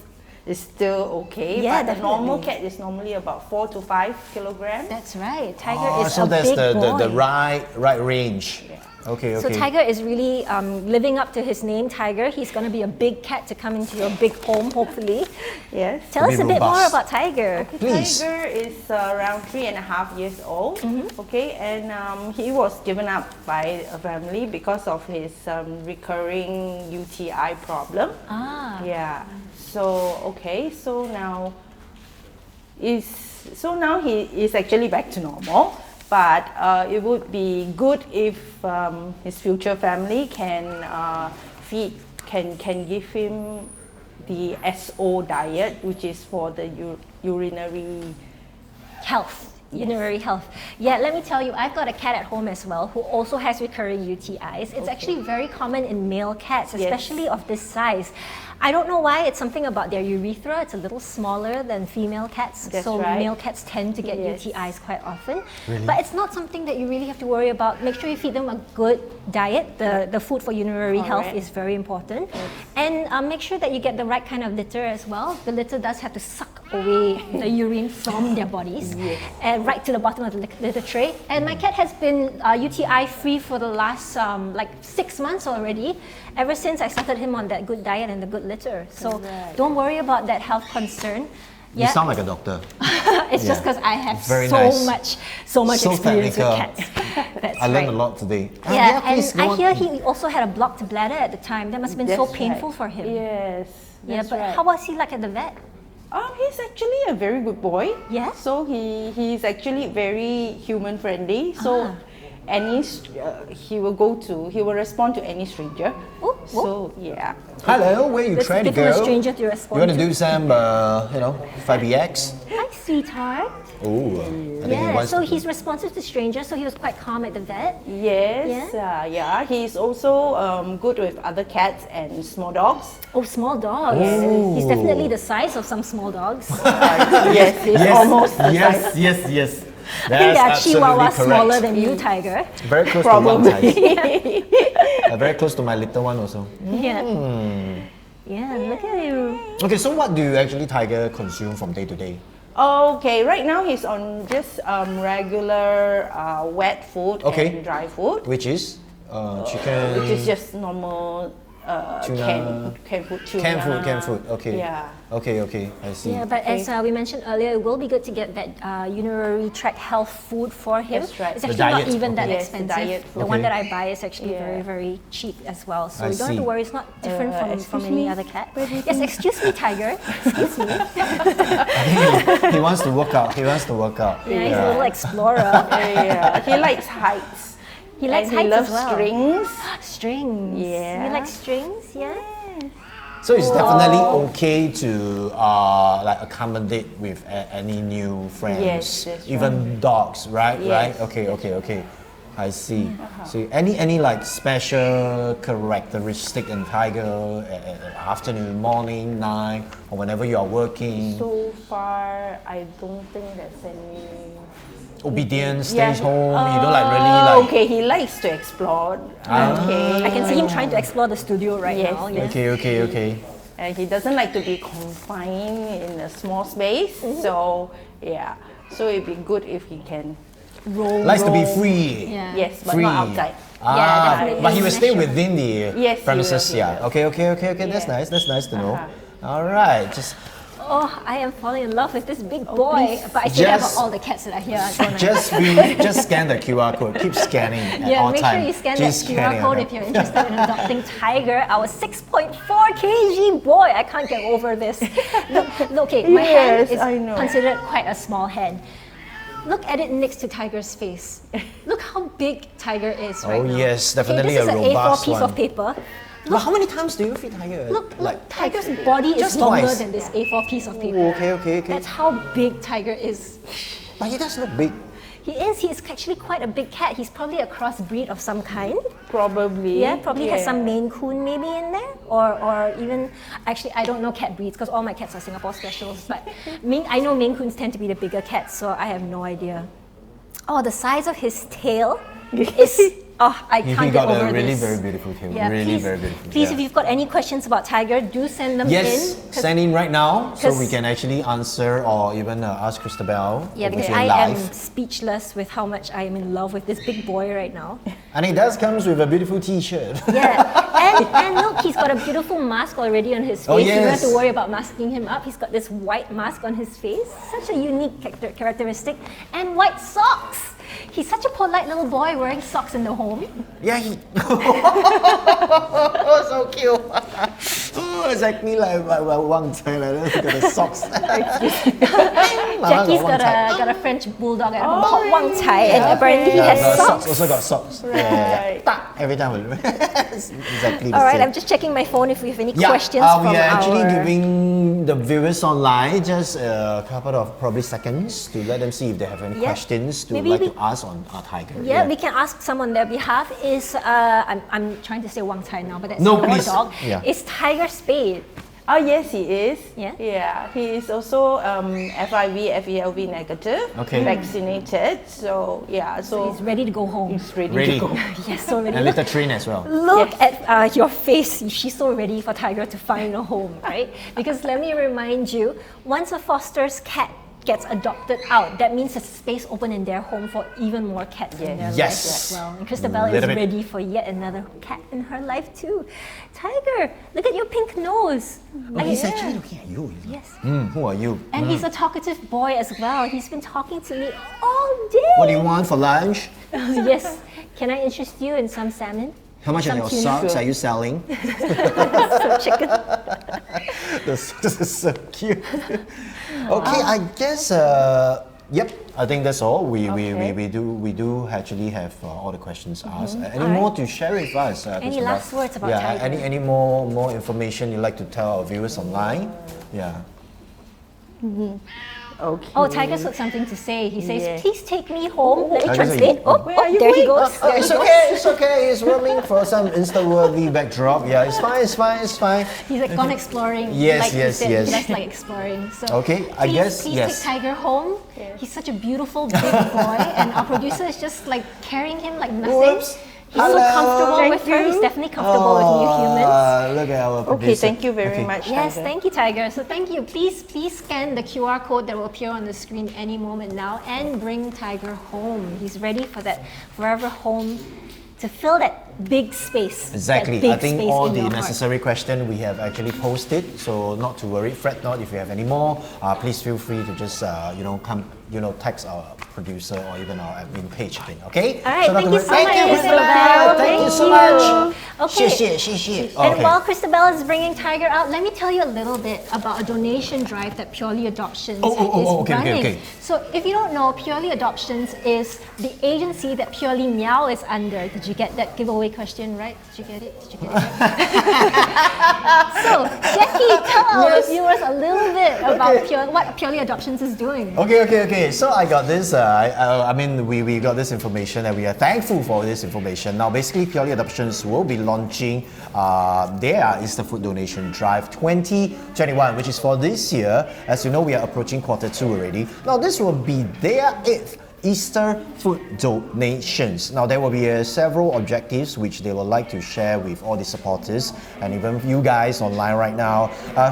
is still okay. Yeah, but the normal definitely. cat is normally about 4 to 5 kilograms. That's right. Tiger oh, is so a that's big boy. the right range. Okay, So okay. Tiger is really living up to his name, Tiger. He's going to be a big cat to come into your big home, hopefully. Yes. Tell us be a bit more robust. about Tiger. Please. Tiger is around 3.5 years old. Okay, and he was given up by a family because of his recurring UTI problem. Ah. Yeah. So okay, so now he is actually back to normal. But it would be good if his future family can give him the SO diet, which is for the urinary. Urinary health. Yeah, let me tell you, I've got a cat at home as well who also has recurring UTIs. It's actually very common in male cats, especially of this size. I don't know why, it's something about their urethra. It's a little smaller than female cats. That's so right. male cats tend to get Yes. UTIs quite often. Really? But it's not something that you really have to worry about. Make sure you feed them a good diet. The food for urinary health Correct. is very important. And make sure that you get the right kind of litter as well. The litter does have to suck away the urine from their bodies and right to the bottom of the litter tray. And my cat has been UTI free for the last like 6 months already, ever since I started him on that good diet and the good litter. So don't worry about that health concern. You sound like a doctor. It's just Yeah. because I have Very so nice. much So experience technical. with cats. That's I learned right. a lot today. Yeah, please and go I on. hear he also had a blocked bladder at the time. That must have been so That's painful right. for him. Yes. Yeah, that's but right. how was he like at the vet? He's actually a very good boy. Yeah? So he's actually very human friendly. So he will respond to any stranger. Oh, So yeah. Hello, where you Let's trying to give him go? a stranger to You respond want to to. do some, 5BX? Hi, sweetheart. Oh, I think he Yeah, wants so to. he's responsive to strangers, so he was quite calm at the vet. Yes. Yeah. He's also good with other cats and small dogs. Oh, small dogs. He's definitely the size of some small dogs. Yes. He's almost the size. yes. I think there are That's chihuahuas absolutely smaller correct. than you, Tiger. Very close to one size. Very close to my little one also. Yeah. Yeah, look at you. Okay, so what do you actually Tiger consume from day to day? Okay, right now he's on just regular wet food Okay. and dry food, Which is chicken. which is just normal Tuna. canned food, tuna. Canned food. Okay. Yeah. Okay. I see. Yeah, but as we mentioned earlier, it will be good to get that urinary tract health food for him. That's right. It's The actually diet, not even that okay. Yes, the expensive. diet The food. one Okay. that I buy is actually Yeah. very, very cheap as well. So I you don't have to see. worry, it's not different from excuse any me? other cat. Yes, excuse me, Tiger. Excuse me. He wants to work out. Yeah, he's a little explorer. Yeah, he likes heights. He likes and heights he loves as well. strings. Strings. Yeah. You like strings? Yeah. So it's definitely okay to like accommodate with any new friends, Yes, that's even dogs, right? Yes, Right? Okay. I see. So any like special characteristic in Tiger, afternoon, morning, night, or whenever you are working? So far, I don't think there's any. Obedience, Yeah. stays home. You don't like really like. Okay, he likes to explore. Okay. I can see him trying to explore the studio right Yes, now. yes. Okay. He doesn't like to be confined in a small space. So yeah. So it'd be good if he can. Likes to be free. Yeah. Yes, but Free. not outside. definitely. But he will stay Measure. within the Yes, he premises. will, he Yeah. will. Okay. That's Yeah. nice. That's nice to know. Uh-huh. All right. Just Oh, I am falling in love with this big boy. But I say that about Just- all the cats that are here. Don't I? just scan the QR code. Keep scanning at Yeah, all make time. sure you scan Just that QR scanning, code okay. if you're interested in adopting Tiger, our 6.4 kg boy. I can't get over this. Look, okay, my hand Yes, is I know. considered quite a small hand. Look at it next to Tiger's face. Look how big Tiger is right Oh, now. yes, definitely this is a an A4 robust piece one. of paper. But how many times do you feed Tiger? Look, like Tiger's body is just longer twice. than this A4 piece of paper. Oh, okay. That's how big Tiger is. But he does look big. He is actually quite a big cat. He's probably a crossbreed of some kind. Probably. Yeah, probably has some Maine Coon maybe in there, or even actually I don't know cat breeds because all my cats are Singapore specials. But I know Maine Coons tend to be the bigger cats, so I have no idea. Oh, the size of his tail is. Oh, I can't He get got over a really this. very beautiful tail. Yeah, really please, very beautiful. Please, yeah. if you've got any questions about Tiger, do send them Yes, in. send in right now so 'cause- we can actually answer or even ask Christabel. Yeah, over because here I live. am speechless with how much I am in love with this big boy right now. And it does comes with a beautiful T-shirt. Yeah, and look, he's got a beautiful mask already on his face. Oh, You don't have yes. to worry about masking him up. He's got this white mask on his face. Such a unique characteristic. And white socks. He's such a polite little boy wearing socks in the home. Yeah, he. So cute. Oh, exactly like Wang Cai like that. Look at the socks. Jackie's got a French bulldog at home called Wang Cai, and apparently he Yeah, has got socks. Also got socks. Yeah. Tak, every time. Exactly the All right, same. I'm just checking my phone if we have any Yeah, questions we from are actually our... giving the viewers online just a couple of probably seconds to let them see if they have any Yeah. questions to Maybe like we- to ask on our Tiger. Yeah, we can ask some on their behalf. I'm trying to say Wang Cai now, but that's No, your please. dog. Yeah. Is Tiger spayed? Oh yes, he is. Yeah? Yeah, he is also FIV, FELV negative, Okay. vaccinated. So yeah, so He's ready to go home. he's ready, Ready. to go. Yes, so ready. And Look, little train as well. look at your face. She's so ready for Tiger to find a home, right? Because let me remind you, once a foster's cat gets adopted out, that means there's space open in their home for even more cats in their Yes. life as well. And Christabel is Little bit. ready for yet another cat in her life too. Tiger, look at your pink nose. Oh, he's actually looking at you. Yes. Who are you? And he's a talkative boy as well. He's been talking to me all day. What do you want for lunch? Yes. Can I interest you in some salmon? How much are Some your tuna. socks are you selling? Some chicken. The socks is so cute. Okay, I guess. Yep, I think that's all. We do actually have all the questions asked. Any more to share with us? Any Christabel? last words about yeah, Tiger? any more information you'd like to tell our viewers online? Yeah. Okay. Oh, Tiger's got something to say. He says, Yes. "Please take me home." Let me Tiger said, translate. Oh, Where are you there he going? goes. There he It's goes. okay, it's okay. It's roaming for some Insta-worthy backdrop. Yeah, it's fine, it's fine, it's fine. He's like gone exploring. Yes, like yes, he said, yes. He likes like exploring. So Okay, I guess, please yes. take Tiger home. He's such a beautiful big boy, and our producer is just like carrying him like nothing. Whoops. He's so Hello. comfortable Thank with her. He's you. definitely comfortable with new humans. Look at our producer. Okay, thank you very Okay. much. Yes, Tiger. thank you, Tiger. So thank you. Please scan the QR code that will appear on the screen any moment now and bring Tiger home. He's ready for that forever home to fill that big space. that Exactly. big I think space all in the your heart. necessary questions we have actually posted, so not to worry. Fret not if you have any more. Please feel free to just text our producer or even our admin page again. Okay. All right, not thank to you worry. so much, Thank you, Christabel. Christabel. Thank you so much. Okay. 谢谢. And Okay. while Christabel is bringing Tiger out, let me tell you a little bit about a donation drive that Purely Adoptions is okay, running. okay. So if you don't know, Purely Adoptions is the agency that Purely Meow is under. Did you get that giveaway question right? Did you get it? So, Jackie, tell our viewers a little bit about what Purely Adoptions is doing. Okay. So I got this. We got this information, and we are thankful for this information. Now, basically, Purely Adoptions will be launching their Easter Food Donation Drive 2021, which is for this year. As you know, we are approaching Q2 already. Now, this will be their 8th Easter food donations. Now there will be several objectives which they would like to share with all the supporters and even you guys online right now.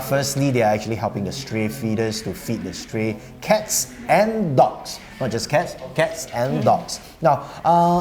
Firstly, they are actually helping the stray feeders to feed the stray cats and dogs. Not just cats and dogs. Now,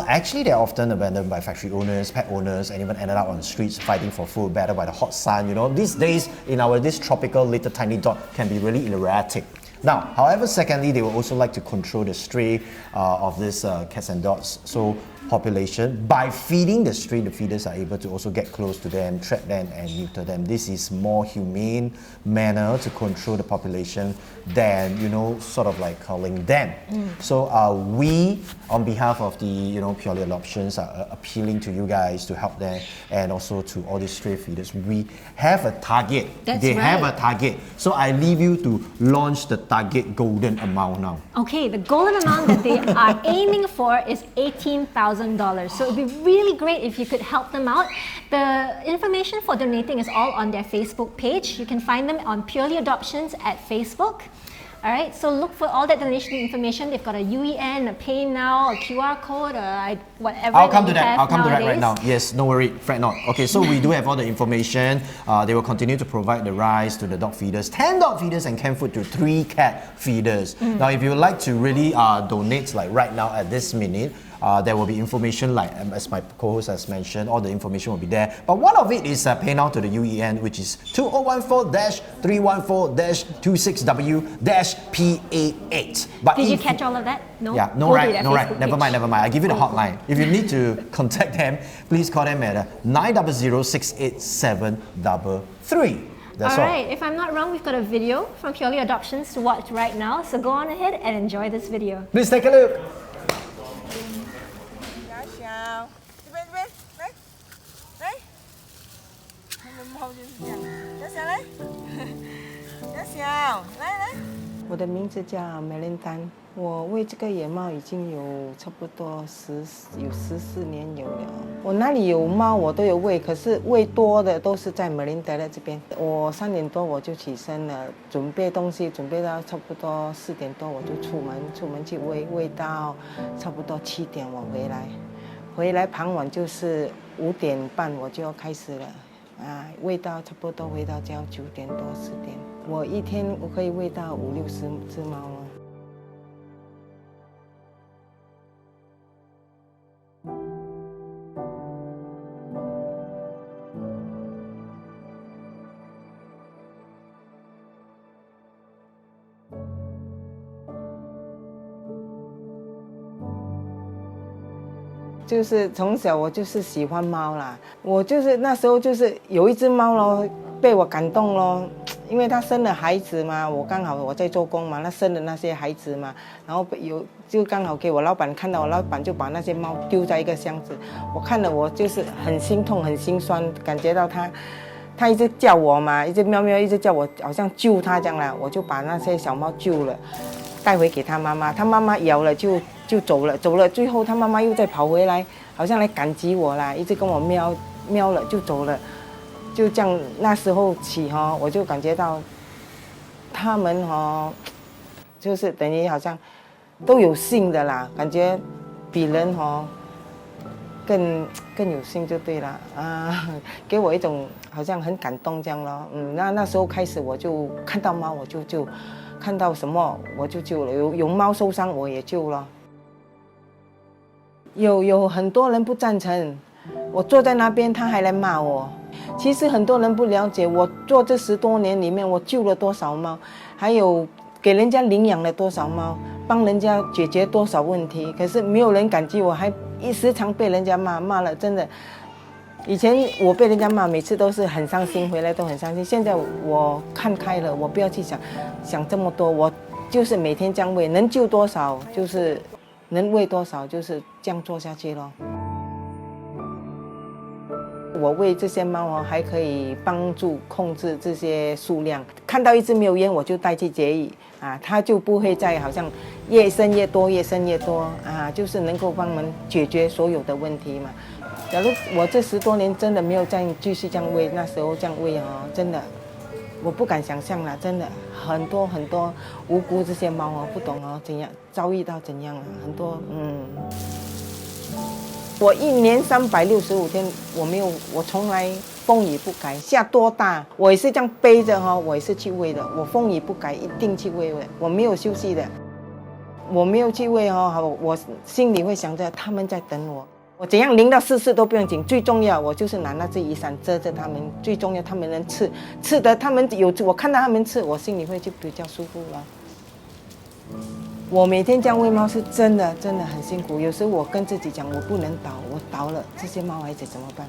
actually they're often abandoned by factory owners, pet owners, and even ended up on the streets fighting for food, battered by the hot sun. You know, these days in this tropical little tiny dog can be really erratic. Now, however, secondly, they will also like to control the stray of these cats and dogs. So population, by feeding the stray, the feeders are able to also get close to them, trap them and neuter them. This is more humane manner to control the population than, sort of like culling them. So we, on behalf of the, Purely Adoptions, are appealing to you guys to help them and also to all these stray feeders. We have a target. That's they have right. a target. So I leave you to launch the target golden amount now? Okay, the golden amount that they are aiming for is $18,000. So it'd be really great if you could help them out. The information for donating is all on their Facebook page. You can find them on Purely Adoptions at Facebook. All right, so look for all that donation information. They've got a UEN, a Pay Now, a QR code, whatever. I'll come to that. I'll come to that nowadays. right now. Yes, no worry, fret not. Okay, so we do have all the information. They will continue to provide the rice to the dog feeders, 10 dog feeders, and canned food to 3 cat feeders. Now, if you would like to really donate, like right now at this minute, there will be information like, as my co-host has mentioned, all the information will be there. But one of it is pay now to the UEN, which is 2014-314-26W-PA8. But Did you catch all of that? No? Yeah, no Go to right, their no right. Facebook Never page. mind, never mind. I give you the hotline. If you need to contact them, please call them at 900-687-333. That's all. Alright, if I'm not wrong, we've got a video from Purely Adoptions to watch right now. So go on ahead and enjoy this video. Please take a look. 小，这边，来，他们猫就是这样。小来，小，来。我的名字叫梅莲丹，我喂这个野猫已经有差不多14年有了。我哪里有猫我都有喂，可是喂多的都是在梅莲德勒这边。我3点多我就起身了，准备东西，准备到差不多4点多我就出门去喂，喂到差不多7点我回来傍晚就是5点半我就要开始了。喂到差不多喂到家9点多10点，我一天我可以喂到50-60只猫了。就是从小我就是喜欢猫啦，我就是那时候就是有一只猫咯，被我感动咯，因为它生了孩子嘛，我刚好我在做工嘛，它生了那些孩子嘛，然后就刚好给我老板看到，我老板就把那些猫丢在一个箱子，我看了我就是很心痛很心酸，感觉到它一直叫我嘛，一直喵喵一直叫我，好像救它这样啦，我就把那些小猫救了，带回给它妈妈，它妈妈咬了就走了，最后他妈妈又再跑回来，好像来感激我啦，一直跟我喵了就走了，就这样那时候起我就感觉到他们就是等于好像都有性的啦，感觉比人更有性就对了啊，给我一种好像很感动这样咯。那时候开始我就看到猫我就救，看到什么我就救了，有猫受伤我也救了。有很多人不赞成，我坐在那边他还来骂我。其实很多人不了解我做这10多年里面我救了多少猫，还有给人家领养了多少猫，帮人家解决多少问题，可是没有人感激我，还时常被人家骂了，真的。以前我被人家骂，每次都是很伤心，回来都很伤心。现在我看开了，我不要去想这么多，我就是每天这样喂，能救多少就是能喂多少，就是这样做下去咯。我喂这些猫还可以帮助控制这些数量，看到一只没有烟我就带去绝育它就不会再好像越生越多就是能够帮我们解决所有的问题嘛。假如我这10多年真的没有再继续这样喂，那时候这样喂真的我不敢想象了，真的很多无辜这些猫不懂怎样遭遇到怎样很多我1年365天我从来风雨不改，下多大我也是这样背着我也是去喂的，我风雨不改一定去喂，我没有休息的，我没有去喂我心里会想着他们在等我怎样0到4次都不用紧，最重要我就是拿那只雨伞遮着他们，最重要他们能吃的，他们我看到他们吃，我心里会就比较舒服了。我每天这样喂猫是真的很辛苦，有时候我跟自己讲我不能倒，我倒了这些猫孩子怎么办？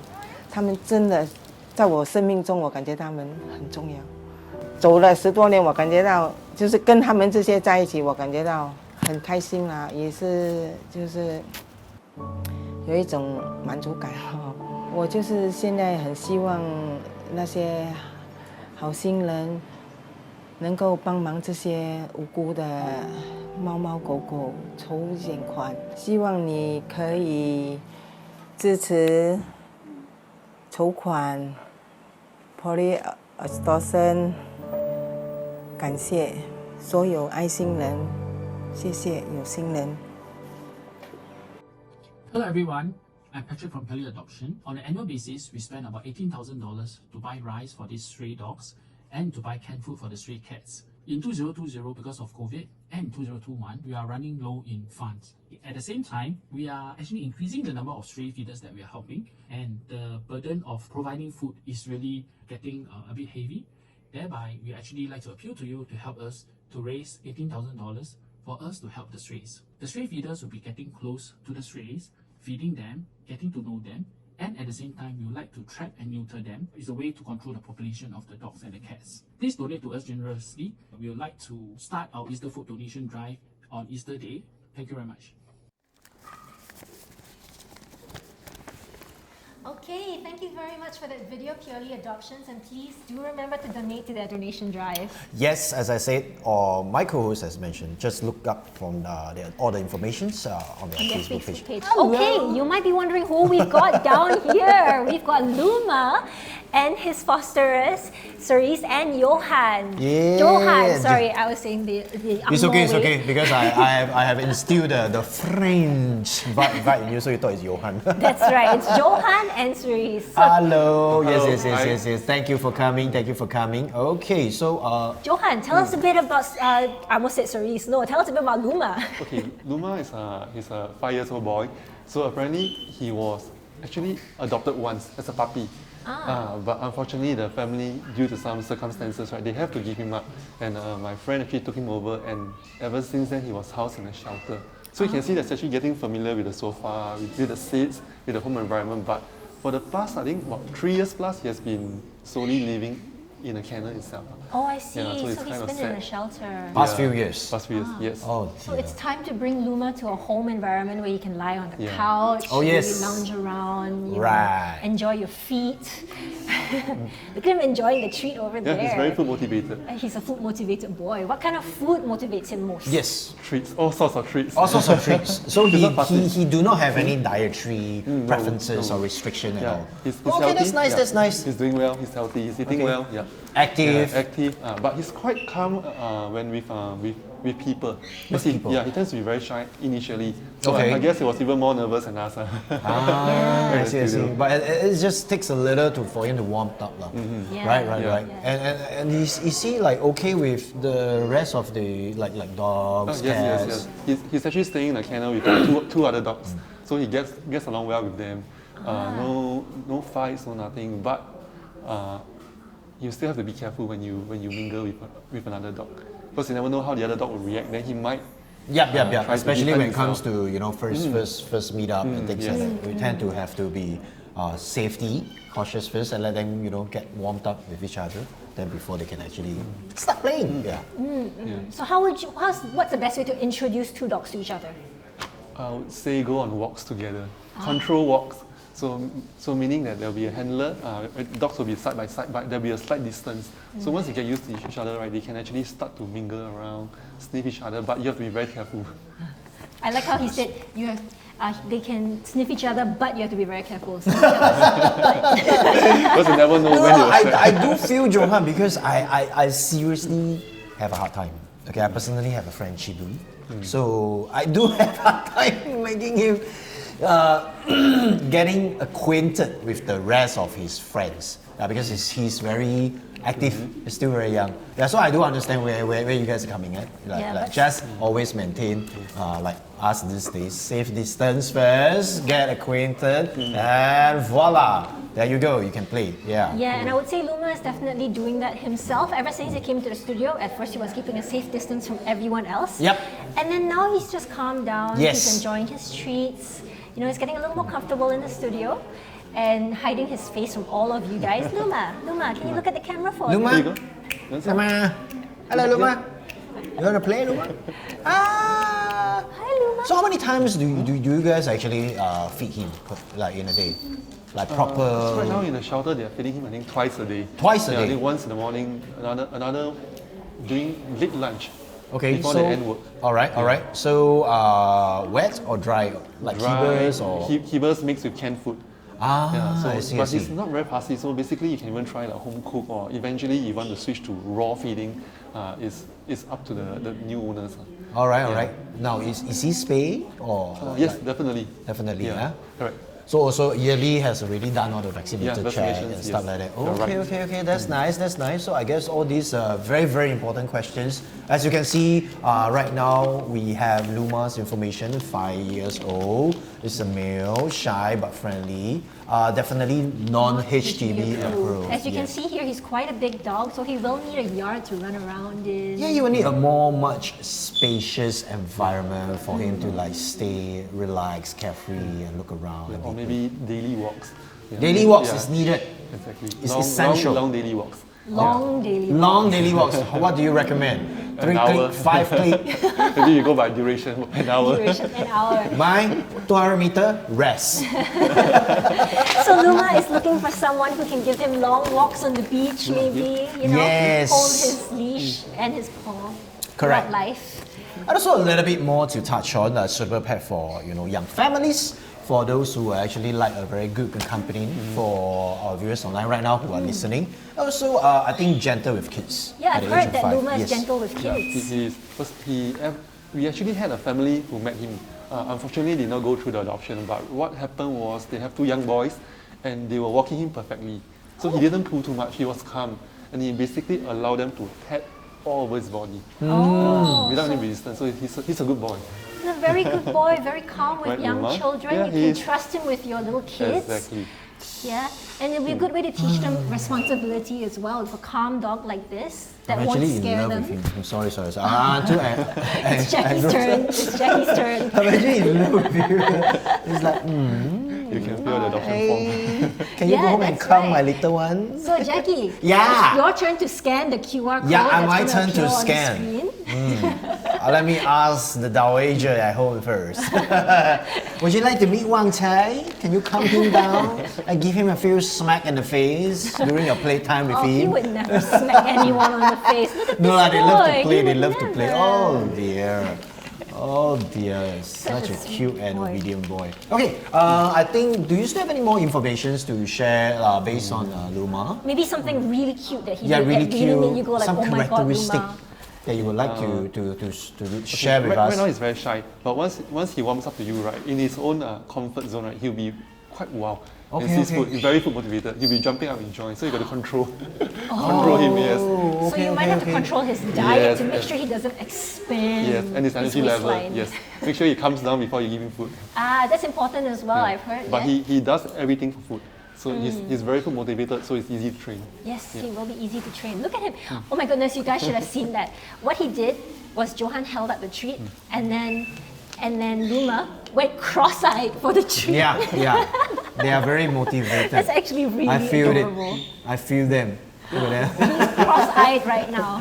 他们真的在我生命中我感觉他们很重要，走了10多年我感觉到就是跟他们这些在一起我感觉到很开心啦，也是就是有一种满足感我就是现在很希望那些好心人能够帮忙这些无辜的猫猫狗狗筹一点款，希望你可以支持筹款 Parrot 感谢所有爱心人，谢谢有心人。Hello everyone, I'm Patrick from Parrot Adoption. On an annual basis, we spend about $18,000 to buy rice for these stray dogs and to buy canned food for the stray cats. In 2020, because of COVID, and 2021, we are running low in funds. At the same time, we are actually increasing the number of stray feeders that we are helping, and the burden of providing food is really getting a bit heavy. Thereby, we actually like to appeal to you to help us to raise $18,000 for us to help the strays. The stray feeders will be getting close to the strays, feeding them, getting to know them, and at the same time, we would like to trap and neuter them. It's a way to control the population of the dogs and the cats. Please donate to us generously. We would like to start our Easter food donation drive on Easter Day. Thank you very much. Okay, thank you very much for that video, Purely Adoptions, and please do remember to donate to that donation drive. Yes, as I said, or my co-host has mentioned, just look up from all the informations on their Facebook page. Okay, you might be wondering who we've got down here. We've got Luma and his fosterers, Cerise and Johan. Yeah. Johan, sorry, I was saying the It's okay, it's way. okay, because I have instilled the French vibe in you, so you thought it's Johan. That's right, it's Johan and Cerise. So, Hello, yes. Thank you for coming, Okay, so Johan, tell us a bit about, I almost said Cerise, no, tell us a bit about Luma. Okay, Luma is a 5 years old boy. So apparently he was actually adopted once as a puppy. But unfortunately the family, due to some circumstances, right, they have to give him up. And my friend actually took him over, and ever since then he was housed in a shelter. So you can see that's actually getting familiar with the sofa, with the seats, with the home environment. But for the past, I think about 3 years plus, he has been slowly living in a kennel itself. Oh, I see. Yeah, so so it's he's kind of been in sad. a shelter. past few years. Past few years, yes. Oh, So it's time to bring Luma to a home environment where you can lie on the Yeah. couch, Oh, yes. you lounge around, you Right. enjoy your feet. Look at him enjoying the treat over Yeah, there. he's very food motivated. And he's a food motivated boy. What kind of food motivates him most? Yes, Treats, all sorts of treats. all sorts of treats. So He's not fussy. he do not have any dietary No, preferences no. or restriction at Yeah, all. he's Okay, healthy. that's nice, Yeah. that's nice. He's doing well, he's healthy, he's eating Okay. well, yeah. Active. Yeah, active, but he's quite calm when with people. With people. Yeah, he tends to be very shy initially. So Okay. I guess he was even more nervous than us. I see. But it just takes a little for him to warm up, lah. Yeah. Right. Yeah. And is he like okay with the rest of the like dogs, cats? Yes. He's actually staying in a kennel with two other dogs, so he gets along well with them. No fights, no nothing. But you still have to be careful when you mingle with another dog, because you never know how the other dog will react. Then he might. Yeah. try to Especially defend when it comes himself. to first meet up and things like yes. that. We tend to have to be cautious first, and let them get warmed up with each other. Then before they can actually start playing. Yeah. So what's the best way to introduce two dogs to each other? I would say go on walks together, control walks. So meaning that there'll be a handler, dogs will be side by side, but there'll be a slight distance. So once you get used to each other, right, they can actually start to mingle around, sniff each other, but you have to be very careful. I like how he said they can sniff each other, but you have to be very careful. Because you never know when you'll I do feel Johan, because I seriously have a hard time. Okay, I personally have a friend Chibu, so I do have a hard time making him getting acquainted with the rest of his friends, because he's very active, he's still very young. Yeah, so I do understand where you guys are coming at. Like just always maintain, like us these days, safe distance first, get acquainted, and voila, there you go, you can play. Yeah. Yeah, and I would say Luma is definitely doing that himself. Ever since he came to the studio, at first he was keeping a safe distance from everyone else. Yep. And then now he's just calmed down. Yes. He's enjoying his treats. He's getting a little more comfortable in the studio and hiding his face from all of you guys. Luma, can you look at the camera for Luma. me? There you go. Luma. Hello, Luma. You want to play, Luma? Hi, Luma. So how many times do you guys actually feed him, like in a day? Like proper... Right now in the shelter, they are feeding him, I think, twice a day. Twice a I day? think once in the morning, another during late lunch. Okay, before so they end work. all right. So wet or dry, like kibbles or kibbles mixed with canned food. so So, I see, but I see. it's not very fussy. So basically, you can even try like home cook, or eventually you want to switch to raw feeding. Is up to the new owners. All right. Now is he spayed or Yes, definitely. definitely? Yeah, correct. So also yearly has already done all the vaccinator check and vaccinations, stuff yes. like that. You're Okay, right. that's nice. So I guess all these very important questions. As you can see, right now we have Luma's information, 5 years old. It's a male, shy but friendly. Definitely non-HDB approved. As you can yes. see here, he's quite a big dog, so he will need a yard to run around in. Yeah, you will need a much spacious environment for him to like stay relaxed, carefree, and look around. Or maybe daily walks. Daily walks is needed. Exactly. It's essential. Long daily walks. Long daily walk. Long daily walks. What do you recommend? 3 hour. click, 5 click. Maybe you go by duration, an hour. Duration an hour. Mine, 200 meter, rest. So Luma is looking for someone who can give him long walks on the beach, maybe, Yes. hold his leash and his paw Correct. throughout life. And also a little bit more to touch on a suitable pet for young families, for those who actually like a very good company, for our viewers online right now who are listening. Also, I think gentle with kids. Yeah, at I've the age heard of that 5. Luma is Yes. gentle with kids. He is. First, we actually had a family who met him. Unfortunately, did not go through the adoption. But what happened was they have 2 young boys, and they were walking him perfectly. So he didn't pull too much. He was calm, and he basically allowed them to pet all over his body without any resistance. So he's a good boy. He's a very good boy, very calm with Right, young Luma? children. Yeah, You he can is. trust him with your little kids. Exactly. Yeah, and it'll be a good way to teach them responsibility as well. If a calm dog like this, that I'm won't actually in scare love them. with him. I'm sorry. It's Jackie's turn. It's Jackie's turn. I'm actually in love with you. It's like, You can feel the adoption form. can you Yeah, go home and that's calm right. my little one? So Jackie, Yeah. it's your turn to scan the QR code. Yeah, that's my gonna turn to appear on the scan. screen. Let me ask the dowager at home first. Would you like to meet Wang Chai? Can you calm him down and give him a few smack in the face during your playtime with Oh, he him? would never smack anyone on the face. Look at No, this they love to boy. play. He They would love to play. never. Oh dear. Oh dear, such a sweet cute and boy. obedient boy. Okay, I think, do you still have any more information to share based on Luma? Maybe something really cute that he Yeah, did really that really made you cute. go like, Some oh my god, characteristic Luma. that you would like to share with Right us. now he's very shy, but once he warms up to you, right, in his own comfort zone, right, he'll be quite wow. Okay, and sees okay. food. He's very food motivated. He'll be jumping up in joy. So you got to control him. Yes. So you might have to control his diet Yes, to make yes. sure he doesn't expand Yes, and his energy level. waistline. Yes. Make sure he comes down before you give him food. That's important as well, I've heard. But yeah. he does everything for food. So he's very food motivated, so it's easy to train. Yes, he will be easy to train. Look at him. Oh my goodness, you guys should have seen that. What he did was Johan held up the treat and then Luma went cross-eyed for the treat. Yeah. They are very motivated. That's actually really I feel adorable. it. I feel them. Look at them. He's cross-eyed right now.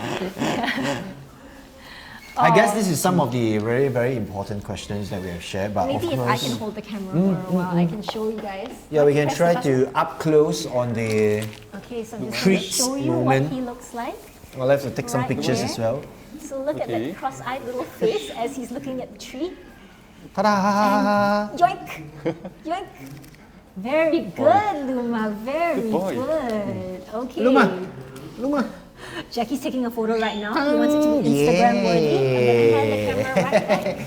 I guess this is some of the very, very important questions that we have shared. But Maybe of if I course, can hold the camera for a while, I can show you guys. yeah, we can Press try the button. to up close on the. Okay, so I'm just going to treats show you moment. what he looks like. I'll have to take some Right pictures there. as well. So look at Okay. that cross-eyed little face as he's looking at the tree. Ta-da! Yoink! Yoink! Very good, Luma. Very Good boy. good. Okay. Luma. Jackie's taking a photo right now. He wants it to be Instagram worthy. I'm gonna hand the camera right back.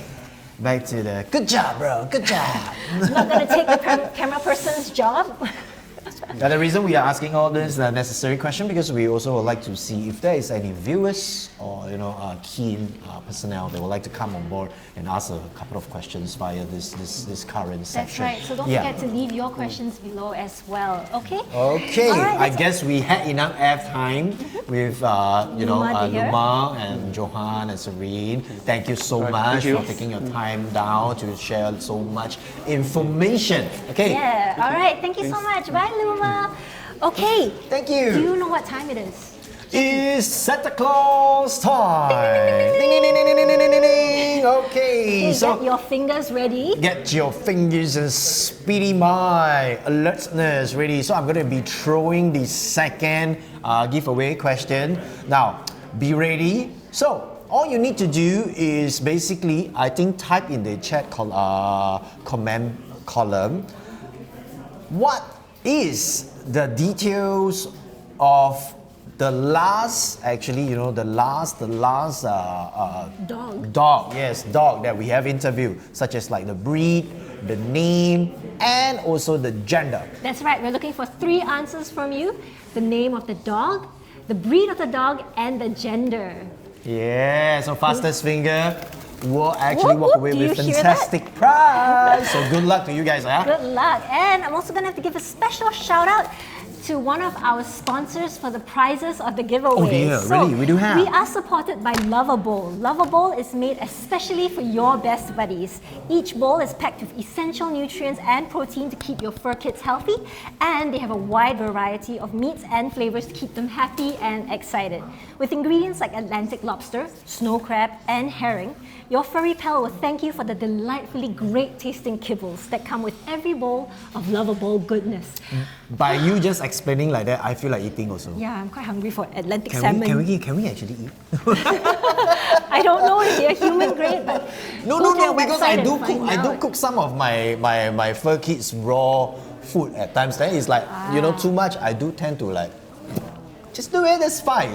Back to the good job, bro. Good job. I'm not gonna take the camera person's job. Now, the reason we are asking all this necessary question because we also would like to see if there is any viewers or keen personnel that would like to come on board and ask a couple of questions via this current That's section. right. So don't forget to leave your questions below as well. Okay? Okay, All right, I let's- guess we had enough airtime with Luma dear. Luma and Johan and Serene. Thank you so Right, much thank you. for taking your time down to share so much information. Okay, Yeah. All right. Thank you so much. Bye, Luma. Okay. thank Do you. you know what time it is? It's Santa Claus time. Ding, ding, ding, ding, ding, ding, ding, ding, ding. Okay, Okay, so get your fingers ready. get your fingers and speedy mind alertness ready. So I'm going to be throwing the second giveaway question. Now, be ready. So, all you need to do is basically, I think, type in the chat comment column, what is the details of the last, actually, the last dog that we have interviewed, such as like the breed, the name, and also the gender. That's right, we're looking for 3 answers from you. The name of the dog, the breed of the dog, and the gender. Yeah, so fastest finger will actually walk away Do you with hear fantastic prize. So good luck to you guys. Good luck. And I'm also going to have to give a special shout out to one of our sponsors for the prizes of the giveaway. Oh dear, really? We do have? We are supported by Loveabowl. Loveabowl is made especially for your best buddies. Each bowl is packed with essential nutrients and protein to keep your fur kids healthy, and they have a wide variety of meats and flavors to keep them happy and excited. With ingredients like Atlantic lobster, snow crab, and herring, your furry pal will thank you for the delightfully great tasting kibbles that come with every bowl of Loveabowl goodness. By you just explaining like that, I feel like eating also. Yeah, I'm quite hungry for Atlantic salmon. Can we actually eat? I don't know if they're human grade, but No, because I do cook some of my fur kids raw food at times. Then it's like, too much, I do tend to like, just do it, that's fine.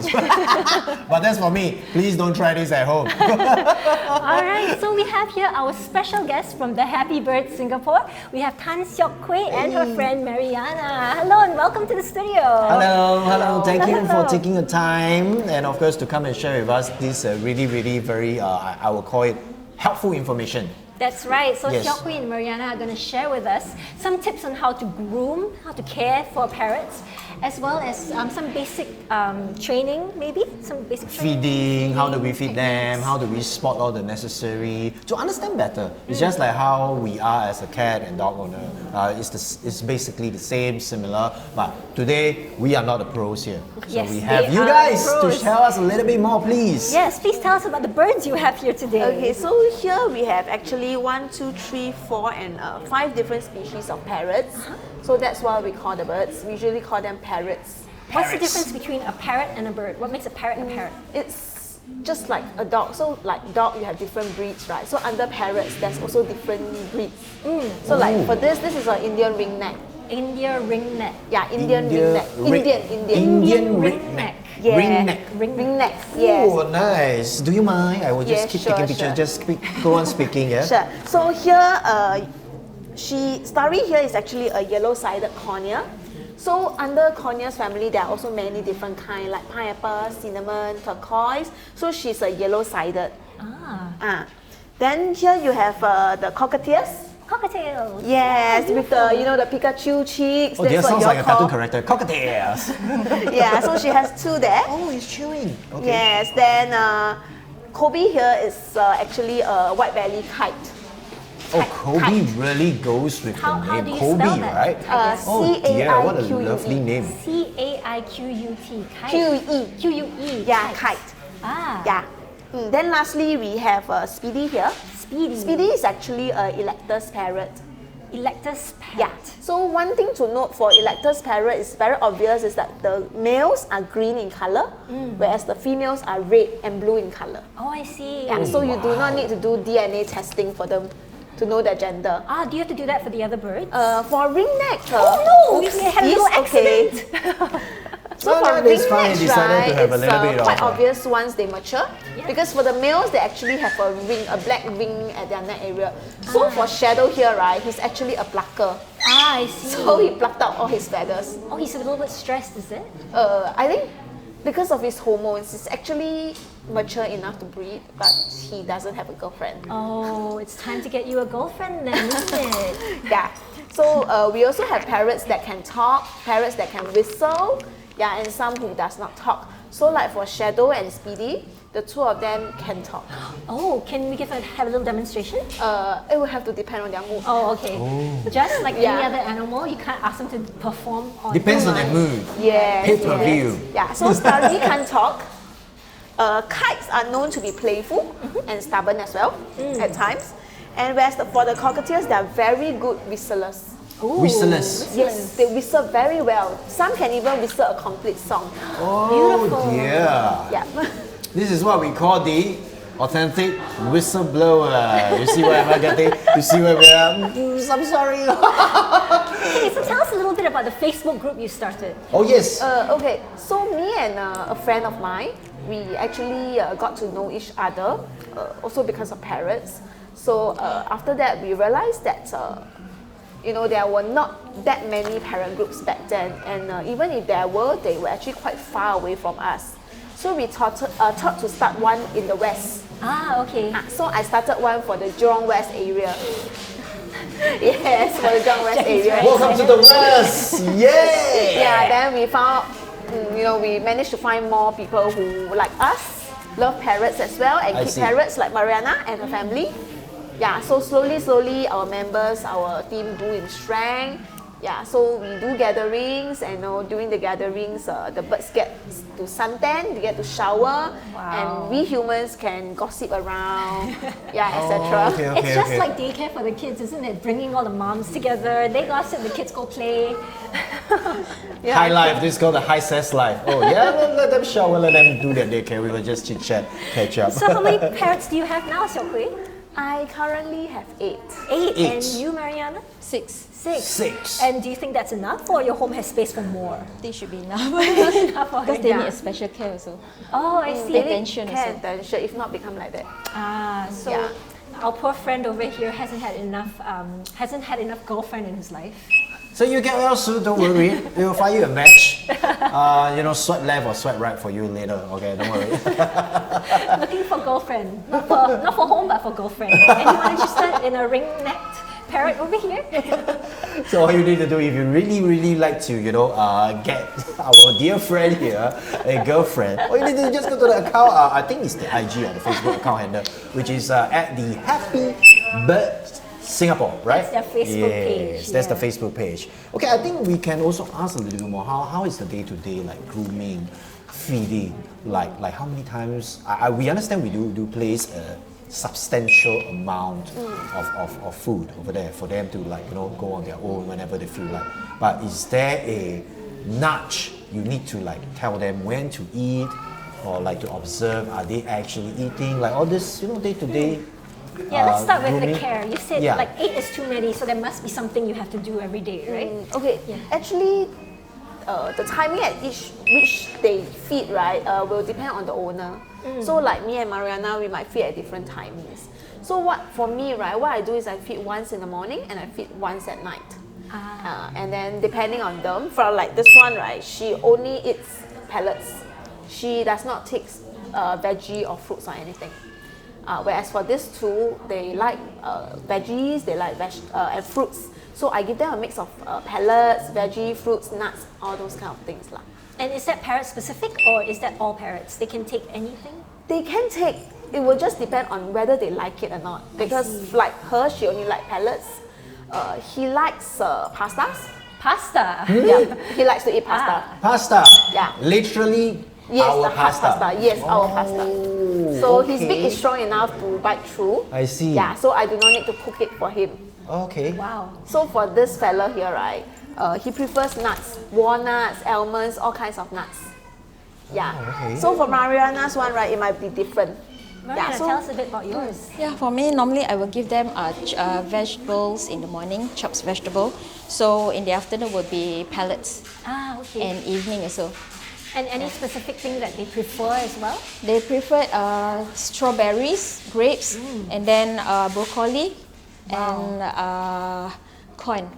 But that's for me. Please don't try this at home. Alright, so we have here our special guest from the Happy Bird Singapore. We have Seok Hui and her friend Mariana. Hello and welcome to the studio. Hello. Thank you for taking the time and of course to come and share with us this really very, I will call it helpful information. That's right. So Yes. Seok Hui and Mariana are going to share with us some tips on how to groom, how to care for parrots, as well as some basic training, maybe? Some basic training. Feeding, how do we feed them, how do we spot all the necessary, to understand better. It's just like how we are as a cat and dog owner. It's basically the same, similar, but today we are not the pros here. So Yes, we have they you are guys pros. to tell us a little bit more, please. Yes, please tell us about the birds you have here today. Okay, so here we have actually 1, 2, 3, 4, and 5 different species of parrots. So that's why we call the birds. We usually call them parrots. What's the difference between a parrot and a bird? What makes a parrot a parrot? It's just like a dog. So like dog, you have different breeds, right? So under parrots, there's also different breeds. So like for this is an Indian ringneck. Indian ringneck. Yeah, Indian ringneck. Indian ringneck. Yeah. Ringneck. Ringneck. Yes. Oh, nice. Do you mind? I will just Yes, keep sure, taking pictures. sure. Just go on speaking, yeah? Sure. So here, Starry here is actually a yellow-sided cornea. So under cornea's family, there are also many different kinds like pineapple, cinnamon, turquoise. So she's a yellow-sided. Then here you have the cockatiels. Cockatiels. Yes, with the the Pikachu cheeks. Oh, that That's what sounds you like a cartoon call. character. Cockatiels. Yeah, so she has 2 there. Oh, it's chewing. Okay. Yes, then Kobe here is actually a white belly kite. Oh, Kobe really goes with How the do name you Kobe, spell that? right? Oh dear, what a lovely name. C-A-I-Q-U-T. Kite. Q-U-E. Q-U-E. Yeah, kite. Ah. Yeah. Then lastly, we have Speedy here. Speedy. Speedy is actually a Electus parrot. Electus parrot. Yeah. So one thing to note for Electus parrot is very obvious is that the males are green in color, whereas the females are red and blue in color. Oh, I see. Yeah. So you do not need to do DNA testing for them to know their gender. Ah, do you have to do that for the other birds? For ringneck. Oh no! We had a little okay. accident. So No, for no, it's fine. ringnecks, Decided right, to have a it's little bit of quite a- obvious once they mature. Because for the males, they actually have a ring, a black ring at their neck area. So for Shadow here, right, he's actually a plucker. Ah, I see. So he plucked out all his feathers. Oh, he's a little bit stressed, is it? I think because of his hormones, he's actually mature enough to breed, but he doesn't have a girlfriend. Oh, it's time to get you a girlfriend then, isn't it? Yeah. So we also have parrots that can talk, parrots that can whistle, yeah, and some who does not talk. So like for Shadow and Speedy, the 2 of them can talk. Oh, can we have a little demonstration? It will have to depend on their mood. Oh, okay. Just like any Yeah. other animal, you can't ask them to perform on Depends on their mood. Yes. Pay-per-view. Yeah. So Starry can't talk. Kites are known to be playful and stubborn as well at times. And whereas for the cockatiels, they are very good whistlers. Whistlers. Yes, they whistle very well. Some can even whistle a complete song. Oh Beautiful. dear. Yeah. This is what we call the authentic whistleblower. You see where am I getting? You see where we are? I'm sorry. Okay, so tell us a little bit about the Facebook group you started. Oh yes. Okay, so me and a friend of mine, we actually got to know each other, also because of parrots. So after that, we realized that there were not that many parrot groups back then, and even if there were, they were actually quite far away from us. So we thought to start one in the west. Ah, okay. So I started one for the Jurong West area. Yes, for the Jurong West area. Welcome to the West. Yay! Yeah, then we found, we managed to find more people who, like us, love parrots as well and keep parrots, like Mariana and her family. Yeah, so slowly, our members, our team grew in strength. Yeah, so we do gatherings, and during the gatherings, the birds get to suntan, they get to shower, and we humans can gossip around, etc. It's just like daycare for the kids, isn't it? Bringing all the moms together, they gossip, the kids go play. High life, this is called the high sex life. Oh yeah, let them shower, let them do their daycare, we will just chit chat, catch up. So how many parrots do you have now, Seok Hui? I currently have 8. 8. And you, Mariana? 6. 6. And do you think that's enough, or your home has space for more? They should be enough. Because they need a special care also. Oh, I see. They need Attention care also. and attention, if not become like that. So our poor friend over here hasn't had enough girlfriend in his life. So you get well soon, don't worry. We will find you a match. Swipe left or swipe right for you later. Okay, don't worry. Looking for girlfriend, not for home, but for girlfriend. Anyone interested in a ring-necked parrot over here? So all you need to do, if you really like to, get our dear friend here a girlfriend, all you need to do is just go to the account. I think it's the IG or the Facebook account handle, which is at the Happy Birds Singapore, right? That's their Facebook page. Yes, that's the Facebook page. Okay, I think we can also ask a little bit more. How is the day-to-day like grooming, feeding? Like how many times? We understand we do place a substantial amount of food over there for them to go on their own whenever they feel like. But is there a nudge you need to tell them when to eat, or to observe? Are they actually eating? All this day-to-day. Yeah, let's start with grooming. the care. You said 8 is too many, so there must be something you have to do every day, right? Okay, actually, the timing at which they feed, right, will depend on the owner. So like me and Mariana, we might feed at different timings. So for me, right, what I do is I feed once in the morning and I feed once at night. And then depending on them, for this one, right, she only eats pellets. She does not take veggie or fruits or anything. Whereas for these two, they like veggies, they like and fruits. So I give them a mix of pellets, veggie, fruits, nuts, all those kind of things. And is that parrot specific, or is that all parrots? They can take anything? They can take, it will just depend on whether they like it or not. Because like her, she only likes pellets. He likes pastas. Pasta? Yeah, he likes to eat pasta. Pasta? Yeah. Literally Yes, our the hot pasta. Yes, our pasta. So his beak is strong enough to bite through. I see. Yeah, so I do not need to cook it for him. Okay. Wow. So for this fella here, right, he prefers nuts, walnuts, almonds, all kinds of nuts. Yeah. okay. So for Mariana's one, right, it might be different. Mariana, tell us a bit about yours. Yeah, for me, normally I will give them vegetables in the morning, chopped vegetable. So in the afternoon will be pellets. Okay. And evening also. And any specific thing that they prefer as well? They prefer strawberries, grapes, and then broccoli and corn.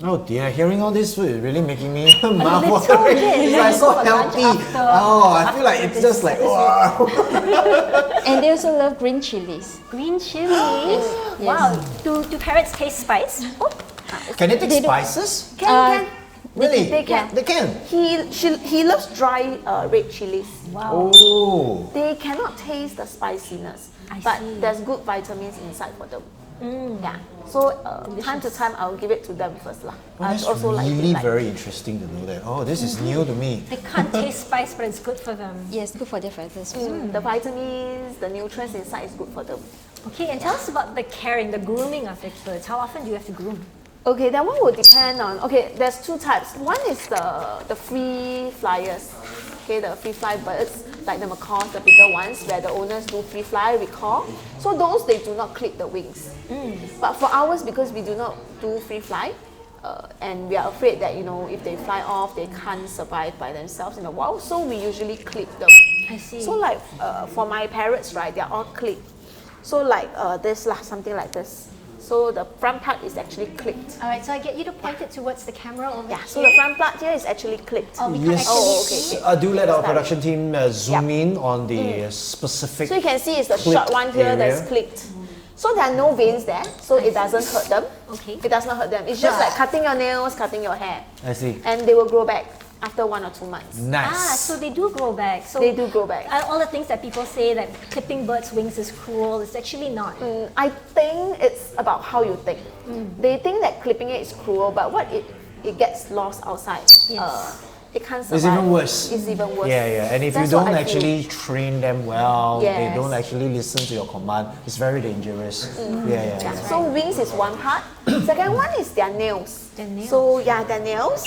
Oh dear, hearing all this food is really making me mouth little watering. bit. It's like so For lunch healthy. I feel like it's just like, wow. And they also love green chilies. Green chilies? Wow. Do parrots taste spice? Can they take spices? Can. Really? They can. They can? He loves dry red chilies. Wow. Oh. They cannot taste the spiciness, but there's good vitamins inside for them. Yeah. So time to time I'll give it to them first lah. That's really very interesting to know that. Oh, this is new to me. They can't taste spice, but it's good for them. Yes, good for their feathers. The vitamins, the nutrients inside is good for them. Okay, and tell us about the caring, the grooming of the birds. How often do you have to groom? Okay, that one will depend on. Okay, there's two types. One is the free flyers. okay, the free fly birds, like the macaws, the bigger ones, where the owners do free fly, recall. So those, they do not clip the wings. But for ours, because we do not do free fly, and we are afraid that, you know, if they fly off, they can't survive by themselves in the wild, so we usually clip them. I see. So like for my parrots, right, they're all clipped. So like this lah, something like this. So the front part is actually clipped. All right, so I get you to point it towards the camera over Yeah, so the front part here is actually clipped. Oh, we can't Yes. actually okay. Do let our Start. production team zoom Yeah. in on the specific. So you can see it's the clipped short one here that's area. clipped. So there are no veins there, so it doesn't hurt them. Okay. It does not hurt them. It's just like cutting your nails, cutting your hair. I see. And they will grow back after 1 or 2 months. Nice. so they do grow back. So They do grow back. All the things that people say that clipping birds' wings is cruel, it's actually not. I think it's about how you think. They think that clipping it is cruel, but what it gets lost outside. Yes. It can't survive. It's even worse. It's even worse. Yeah, yeah. And if That's you what don't I feel. actually train them well, they Yes. don't actually listen to your command, it's very dangerous. Yeah. So wings is one part. Second one is their nails. Their nails. So yeah, their nails.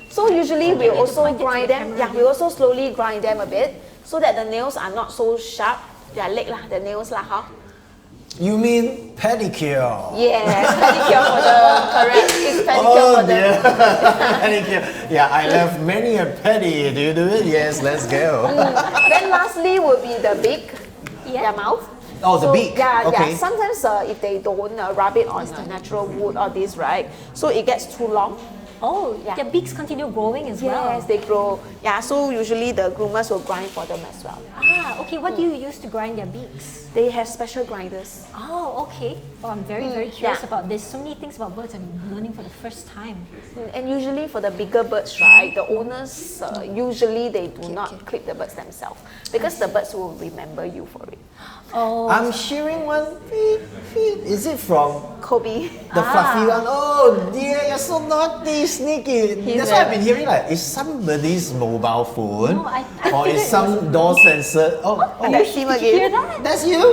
So usually we need to also point it to grind the them. camera Yeah, we also slowly grind them a bit so that the nails are not so sharp. Their leg lah, the nails lah, huh? You mean pedicure? Yes, pedicure for them. Correct. It's pedicure for them. Pedicure. Yeah, I love many a pedi. Do you do it? Yes, let's go. Then lastly will be the beak, Yeah. their mouth. Oh, the beak. Yeah, Okay. yeah. Sometimes if they don't rub it on natural wood or this, right? So it gets too long. Oh, Yeah. their beaks continue growing as well. Yes, they grow. Yeah, so usually the groomers will grind for them as well. Okay, what do you use to grind their beaks? They have special grinders. Oh, okay. Oh, I'm very, very curious yeah. about this. So many things about birds I'm learning for the first time. And usually for the bigger birds, right, the owners, usually they do not clip the birds themselves because the birds will remember you for it. Oh, I'm hearing one. Beep, beep. Is it from Kobe. the fluffy one? Oh dear, you're so naughty, sneaky. That's why I've been hearing like, is somebody's mobile phone No, I or is figured it some door sensor? Oh, That's him did you hear again. that? that's you?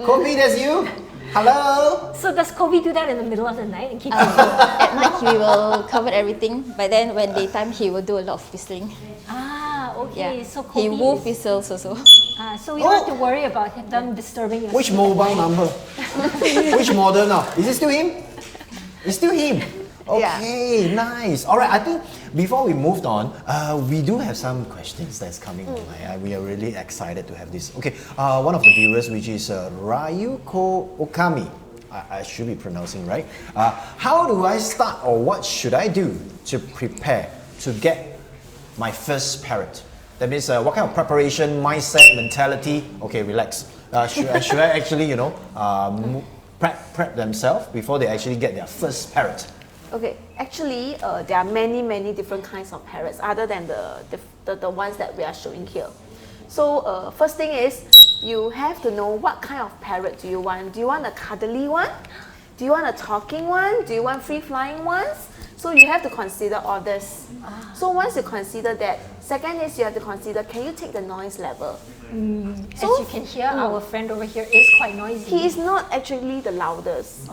Kobe, that's you? Hello? So does Kobe do that in the middle of the night and keep At night he will cover everything, but then when daytime he will do a lot of whistling. okay. Yeah. So Kobe He will is- whistles also. so we don't have to worry about them disturbing your Which sleep at mobile night. number? Which model now? Is it still him? It's still him. Okay, nice. All right, I think before we moved on, we do have some questions that's coming online. We are really excited to have this. Okay, one of the viewers, which is Ryuko Okami, I should be pronouncing right. How do I start, or what should I do to prepare to get my first parrot? That means what kind of preparation, mindset, mentality? Okay, relax. Should I actually, prep themselves before they actually get their first parrot? Okay, actually, there are many different kinds of parrots other than the ones that we are showing here. So first thing is, you have to know what kind of parrot do you want. Do you want a cuddly one? Do you want a talking one? Do you want free flying ones? So you have to consider all this. So once you consider that, second is you have to consider, can you take the noise level? As you can hear, our friend over here is quite noisy. He is not actually the loudest.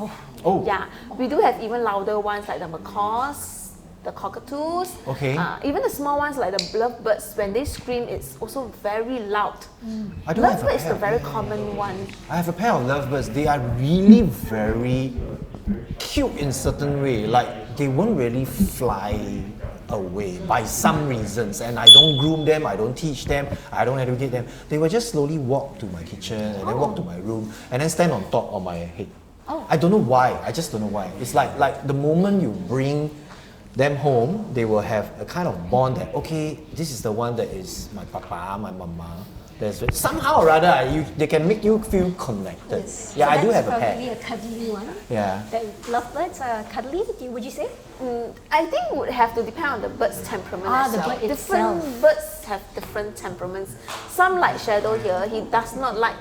Oh. Yeah, we do have even louder ones like the macaws, the cockatoos. Okay. Even the small ones like the lovebirds, when they scream, it's also very loud. I don't have a Lovebird is pair. the very common one. I have a pair of lovebirds. They are really very cute in certain way. Like they won't really fly away by some reasons, and I don't groom them, I don't teach them, I don't educate them. They will just slowly walk to my kitchen and then walk to my room and then stand on top of my head. I don't know why. I just don't know why. It's like the moment you bring them home, they will have a kind of bond that, okay, this is the one that is my papa, my mama. There's somehow or other, they can make you feel connected. Yeah, So I do that's have a probably pair. a cuddly one. Yeah. The lovebirds are cuddly, would you say? I think it would have to depend on the bird's temperament as the well. bird Different itself. birds have different temperaments. Some like Shadow here, he does not like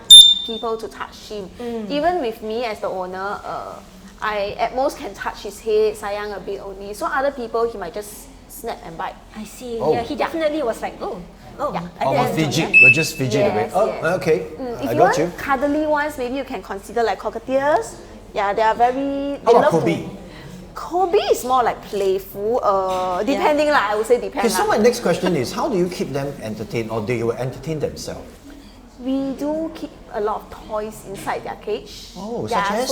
people to touch him. Even with me as the owner, I at most can touch his head, sayang a bit only. So other people, he might just snap and bite. I see. Oh. Yeah, he definitely was like, Yeah. I Almost didn't fidget. know We'll just fidget Yes, away. Oh, yes. okay. If I you got want you. cuddly ones, maybe you can consider like cockatiels. Yeah, they are very. They How about love Kobe? to. Kobe is more like playful, depending lah, I would say depending. Okay, so my next question is, how do you keep them entertained, or they will entertain themselves? We do keep a lot of toys inside their cage. Oh, such as?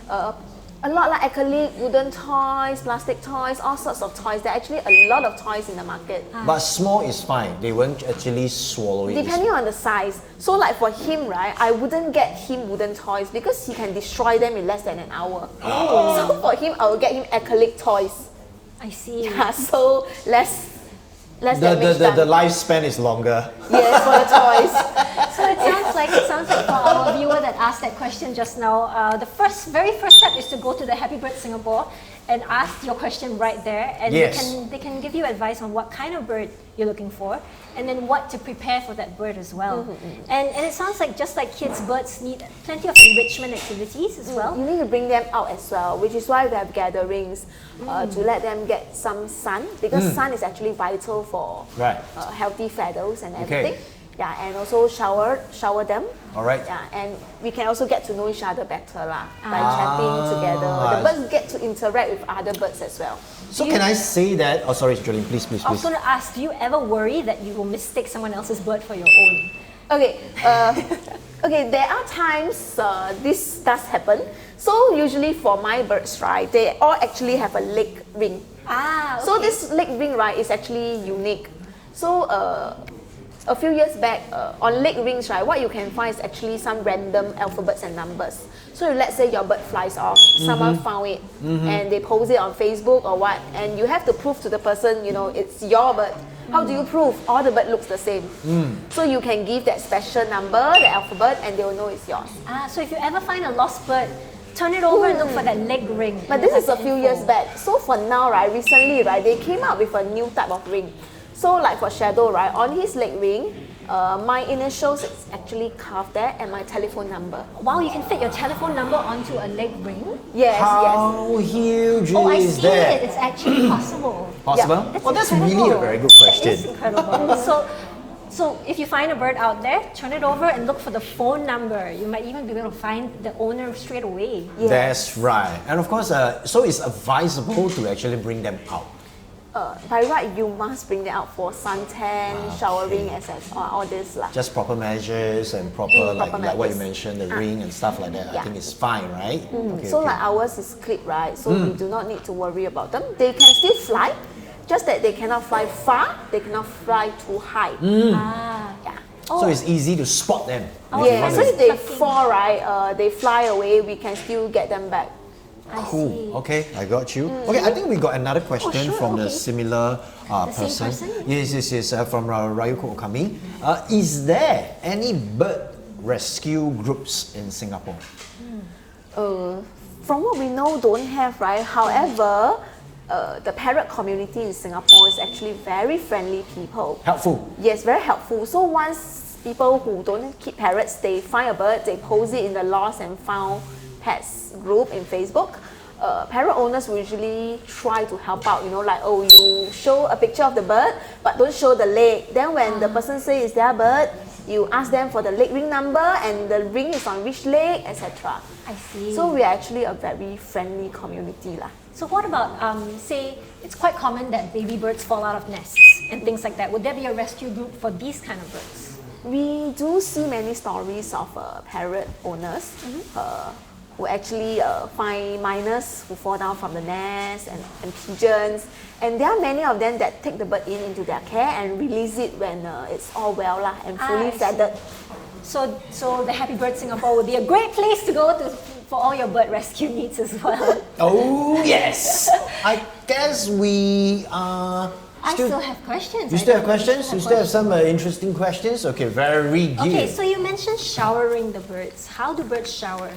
So, a lot like acrylic, wooden toys, plastic toys, all sorts of toys. There are actually a lot of toys in the market. But small is fine. They won't actually swallow it. Depending on the size. So like for him, right, I wouldn't get him wooden toys because he can destroy them in less than an hour. Oh. So for him, I will get him acrylic toys. I see. Yeah, so less damage done. The lifespan is longer. Yes, for the toys. So it sounds like for our viewer that asked that question just now, the very first step is to go to the Happy Bird Singapore and ask your question right there, and Yes. they can give you advice on what kind of bird you're looking for, and then what to prepare for that bird as well. And it sounds like just like kids, birds need plenty of enrichment activities as well. You need to bring them out as well, which is why we have gatherings to let them get some sun, because sun is actually vital for Right. healthy feathers and Okay. everything. Yeah, and also shower them. All right. Yeah, and we can also get to know each other better lah by chatting together. The birds get to interact with other birds as well. So can I say that? Oh, sorry, Jolene, please. I was going to ask, do you ever worry that you will mistake someone else's bird for your own? Okay, okay. There are times this does happen. So usually for my birds, right, they all actually have a leg ring. Okay. So this leg ring, right, is actually unique. So a few years back, on leg rings, right, what you can find is actually some random alphabets and numbers. So let's say your bird flies off, someone found it, and they post it on Facebook or what, and you have to prove to the person, it's your bird. How do you prove? All the bird looks the same. So you can give that special number, the alphabet, and they will know it's yours. So if you ever find a lost bird, turn it over and look for that leg ring. But this is a few years back. So for now, right, recently, right, they came up with a new type of ring. So like for Shadow, right, on his leg ring, my initials is actually carved there and my telephone number. Wow, you can fit your telephone number onto a leg ring? Yes, How huge I is see that? it. It's actually possible. Possible? Yeah. Well, that's incredible. really a very good question. That is incredible. So if you find a bird out there, turn it over and look for the phone number. You might even be able to find the owner straight away. Yes. That's right. And of course, so it's advisable to actually bring them out. By right, you must bring them out for suntan, showering, etc. All this lah. Just proper measures and proper, like what you measures. mentioned, the ring and stuff like that. I Yeah. think it's fine, right? Okay, So okay. like ours is clipped, right? So we do not need to worry about them. They can still fly, just that they cannot fly far, they cannot fly too high. Yeah. So it's easy to spot them. Yeah, so if they fall, right, they fly away, we can still get them back. Cool. Okay, I got you. Okay, I think we got another question from the similar person. person? Yes. From Rayuko Okami. Is there any bird rescue groups in Singapore? From what we know, don't have, right? However, the parrot community in Singapore is actually very friendly people. Helpful. Yes, very helpful. So once people who don't keep parrots, they find a bird, they post it in the lost and found pets group in Facebook. Parrot owners will usually try to help out, like, you show a picture of the bird, but don't show the leg. Then when the person says it's their bird, you ask them for the leg ring number and the ring is on which leg, etc. I see. So we are actually a very friendly community lah. So what about, say, it's quite common that baby birds fall out of nests and things like that. Would there be a rescue group for these kind of birds? We do see many stories of parrot owners who actually find minors who fall down from the nest and pigeons. And there are many of them that take the bird into their care and release it when it's all well lah and fully I see. feathered. So the Happy Bird Singapore would be a great place to go to for all your bird rescue needs as well. Oh yes. I guess we I still have questions. You still have questions? You still have some interesting questions? Okay, very good. Okay, so you mentioned showering the birds. How do birds shower?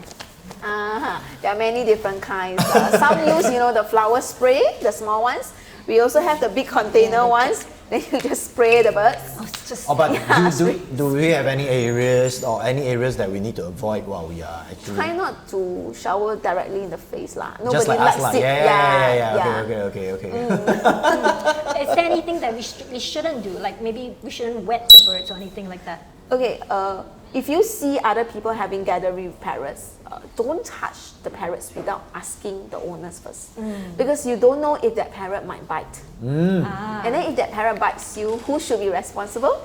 There are many different kinds. Some use, the flower spray, the small ones. We also have the big container ones. Then you just spray the birds. But do we have any areas that we need to avoid while we are actually? Try not to shower directly in the face lah. Nobody Just like likes us lah. it. Yeah. Okay. Is there anything that we shouldn't do? Like maybe we shouldn't wet the birds or anything like that? Okay, if you see other people having gathering with parrots, don't touch the parrots without asking the owners first, because you don't know if that parrot might bite. And then if that parrot bites you, who should be responsible?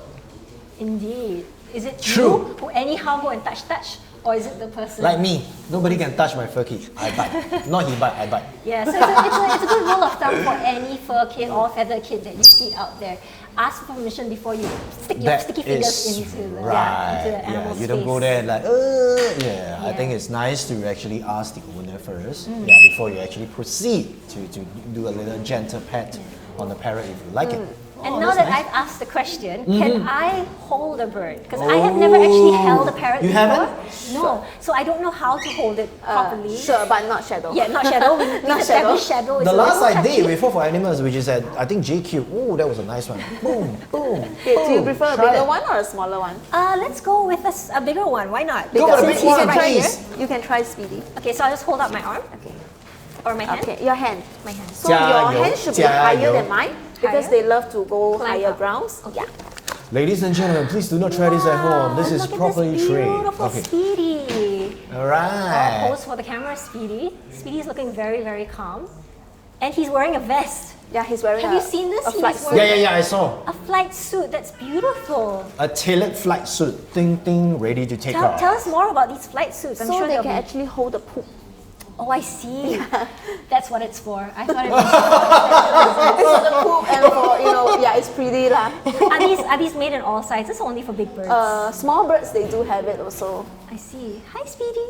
Indeed. Is it True. you who anyhow go and touch? Or is it the person? Like me, nobody can touch my fur kid. I bite. Not he bite, I bite. Yeah, so it's a good rule of thumb for any fur kid or feather kid that you see out there. Ask for permission before you stick your sticky fingers into the, into the animal's you don't face. go there and like, I think it's nice to actually ask the owner first, before you actually proceed to do a little gentle pet on the parrot if you like it. And now that I've asked the question, can I hold a bird? Because I have never actually held a parrot You before. haven't? No, so I don't know how to hold it properly. Sure, but not shadow. Yeah, not shadow. Not shadow. Shadow is The a last little I did touchy. with Food for Animals, which is at I think JQ. Oh, that was a nice one. Boom, boom. Okay, do you prefer a Try bigger it. one or a smaller one? Let's go with a bigger one. Why not? Go for the Since big you can one, try please. here, you can try Speedy. Okay, so I'll just hold out my arm. Okay. Or my hand. Okay, your hand. My hand. So your hand should be higher than mine because Higher? they love to go Climb higher up. grounds. Yeah. Ladies and gentlemen, please do not try this at home. This is Look at properly this trained. beautiful Speedy. All right. Pose for the camera, Speedy. Speedy's looking very, very calm. And he's wearing a vest. Yeah, he's wearing Have you seen this? a He's flight suit. wearing Yeah, I saw. a flight suit. That's beautiful. A tailored flight suit, ding, ready to take off. Tell us more about these flight suits. I'm So sure they they'll can be... actually hold the poop. Oh, I see. That's what it's for. I thought it was... It's for the poop and for, yeah, it's pretty lah. Are these made in all sizes or only for big birds? Small birds, they do have it also. I see. Hi, Speedy.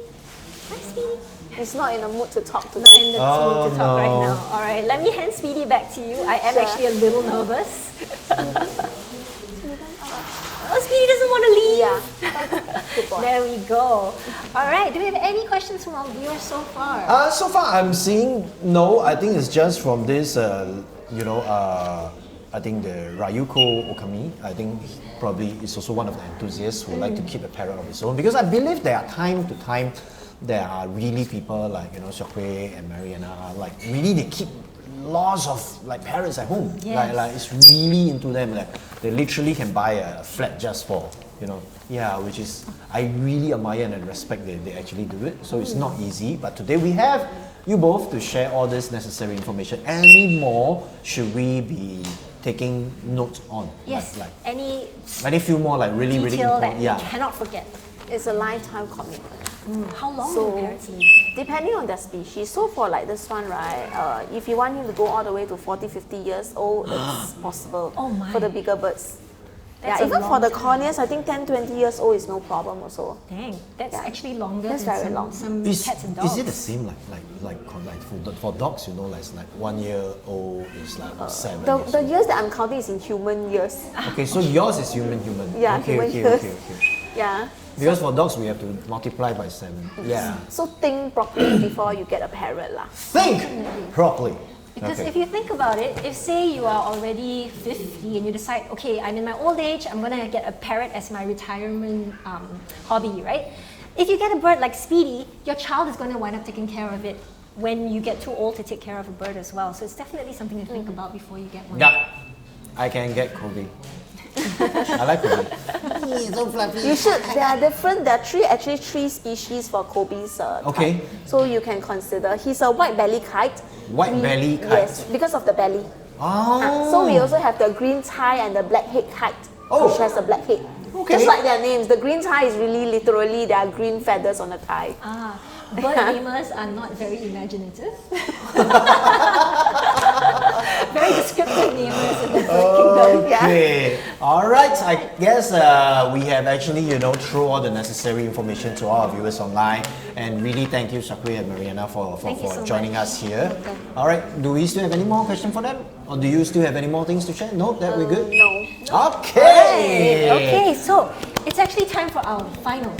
Hi, Speedy. It's not in the mood to talk to Not them. in the mood to talk right now. All right, let me hand Speedy back to you. I am Sure. actually a little nervous. Oh, Speedy doesn't want to leave. Yeah. Good boy. There we go. All right, do we have any questions from our viewers so far? So far, I'm seeing no. I think it's just from this, I think the Ryuko Okami. I think he probably is also one of the enthusiasts who like to keep a parrot of his own, because I believe there are time to time there are really people like Seok Hui and Mariana, like really they keep lots of like parrots at home. Yes. Like it's really into them. Like they literally can buy a flat just for which is I really admire and respect that they actually do it. So it's not easy, but today we have you both to share all this necessary information. Any more should we be taking notes on? Yes. Like Any few more like really detail that important. you Yeah. cannot forget? It's a lifetime commitment. How long So- do parrots live? Depending on their species. So for like this one, right, if you want him to go all the way to 40, 50 years old, it's possible Oh my. for the bigger birds. That's yeah, a even for long the time. corneas, I think 10, 20 years old is no problem also. Dang, that's Yeah. actually longer That's than very long. some Is pets and dogs. it the same for dogs? Like 1 year old is like 7 years The old. years that I'm counting is in human years. Okay, so yours is human. Yeah, okay, human okay, years. okay. Yeah. Because for dogs we have to multiply by 7. Yeah. So think properly before you get a parrot lah. Think properly. Because Okay. if you think about it, if say you are already 50 and you decide, okay, I'm in my old age, I'm gonna get a parrot as my retirement hobby, right? If you get a bird like Speedy, your child is gonna wind up taking care of it when you get too old to take care of a bird as well. So it's definitely something to think about before you get one. Yeah, I can get Kobe. I like Kobe. You should. There are different. There are three species for Kobe's. Okay. Type. So you can consider. He's a white belly kite. White belly kite. Yes, because of the belly. Oh. So we also have the green tie and the black head kite, which has a black head. Okay. Just like their names, the green tie is really literally there are green feathers on the tie. Bird namers are not very imaginative. Very descriptive namers in the bird kingdom. Okay. All right. I guess we have actually, throw all the necessary information to our viewers online. And really thank you, Seok Hui and Mariana, for Thank you so joining much. us here. All right. Do we still have any more questions for them? Or do you still have any more things to share? No? That we're good? No. Okay. Okay, so it's actually time for our final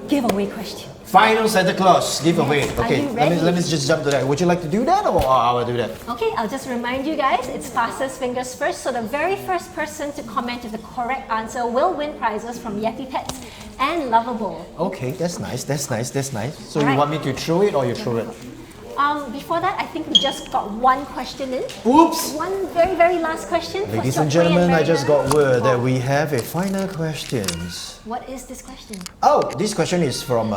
giveaway question. Final Santa Claus giveaway. Are Okay, you let ready? me just jump to that. Would you like to do that or I will do that? Okay, I'll just remind you guys, it's fastest fingers first. So the very first person to comment with the correct answer will win prizes from Yeti Pets and Loveabowl. Okay, that's nice. So Alright. you want me to throw it or you throw it? Before that, I think we just got one question in. Oops! One very, very last question. for Ladies Seok and Hui gentlemen, I Marina. just got word that we have a final questions. What is this question? Oh, this question is from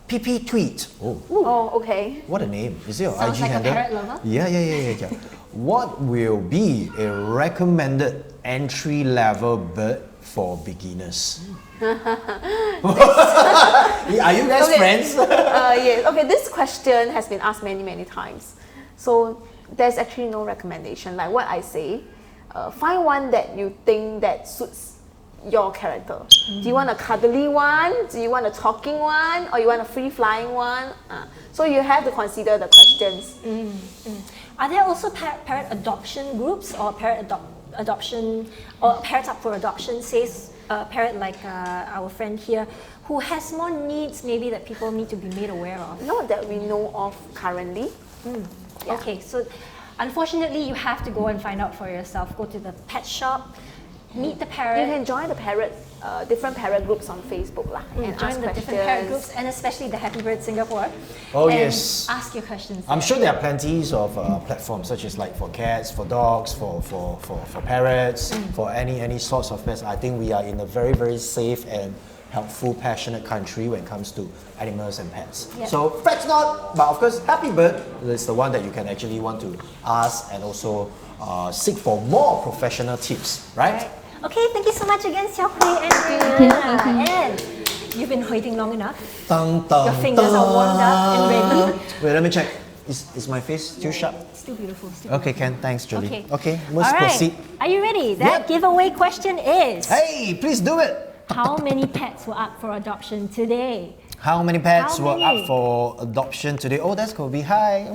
PP Tweet. Oh, Oh, okay. what a name. Is it your Sounds IG like a handle? parrot lover. Yeah. What will be a recommended entry-level bird for beginners? Are you guys friends? Yes. Okay, this question has been asked many, many times. So there's actually no recommendation. Like what I say, find one that you think that suits your character. Do you want a cuddly one? Do you want a talking one? Or you want a free-flying one? So you have to consider the questions. Are there also parrot adoption groups or parrot adoption or parrots up for adoption? Says a parrot like our friend here, who has more needs maybe that people need to be made aware of. Not that we know of currently. Yeah. Okay, so unfortunately you have to go and find out for yourself. Go to the pet shop, meet the parrot. You can join the parrot, different parrot groups on Facebook lah, and join ask the questions. different parrot groups, and especially the Happy Bird Singapore. Oh, and yes. ask your questions. I'm there. sure there are plenties of platforms, such as like for cats, for dogs, for parrots, for any sorts of pets. I think we are in a very, very safe and helpful, passionate country when it comes to animals and pets. Yep. So fret not, but of course, Happy Bird is the one that you can actually want to ask and also seek for more professional tips, right? Okay, thank you so much again, Seok Hui and Marina. And you've been waiting long enough. Your fingers are warmed up and ready. Wait, let me check. Is my face too sharp? Still beautiful. Still Okay, Ken, thanks, Jolene. Okay, All let's right. proceed. Are you ready? That giveaway question is: Hey, please do it. how many pets were up for adoption today? How many pets How were many? up for adoption today? Oh, that's going to be high.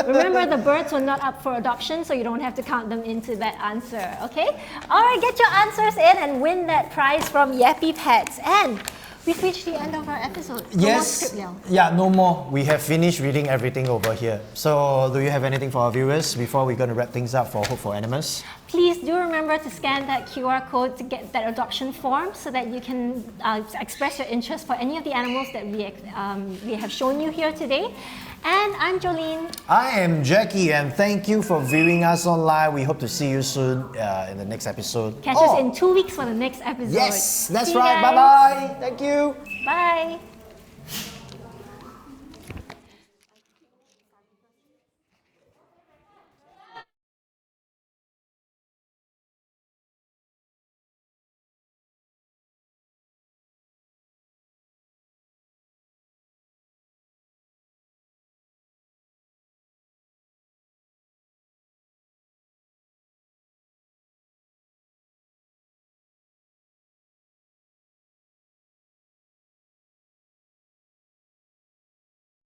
Remember, the birds were not up for adoption, so you don't have to count them into that answer, okay? All right, get your answers in and win that prize from Yappy Pets. And we've reached the end of our episode. No more Yes. script, Liao. Yeah, no more. We have finished reading everything over here. So, do you have anything for our viewers before we're going to wrap things up for Hope for Animals? Please do remember to scan that QR code to get that adoption form so that you can express your interest for any of the animals that we have shown you here today. And I'm Jolene. I am Jackie, and thank you for viewing us online. We hope to see you soon in the next episode. Catch us in 2 weeks for the next episode. Yes, that's See you right. guys. Bye-bye. Thank you. Bye.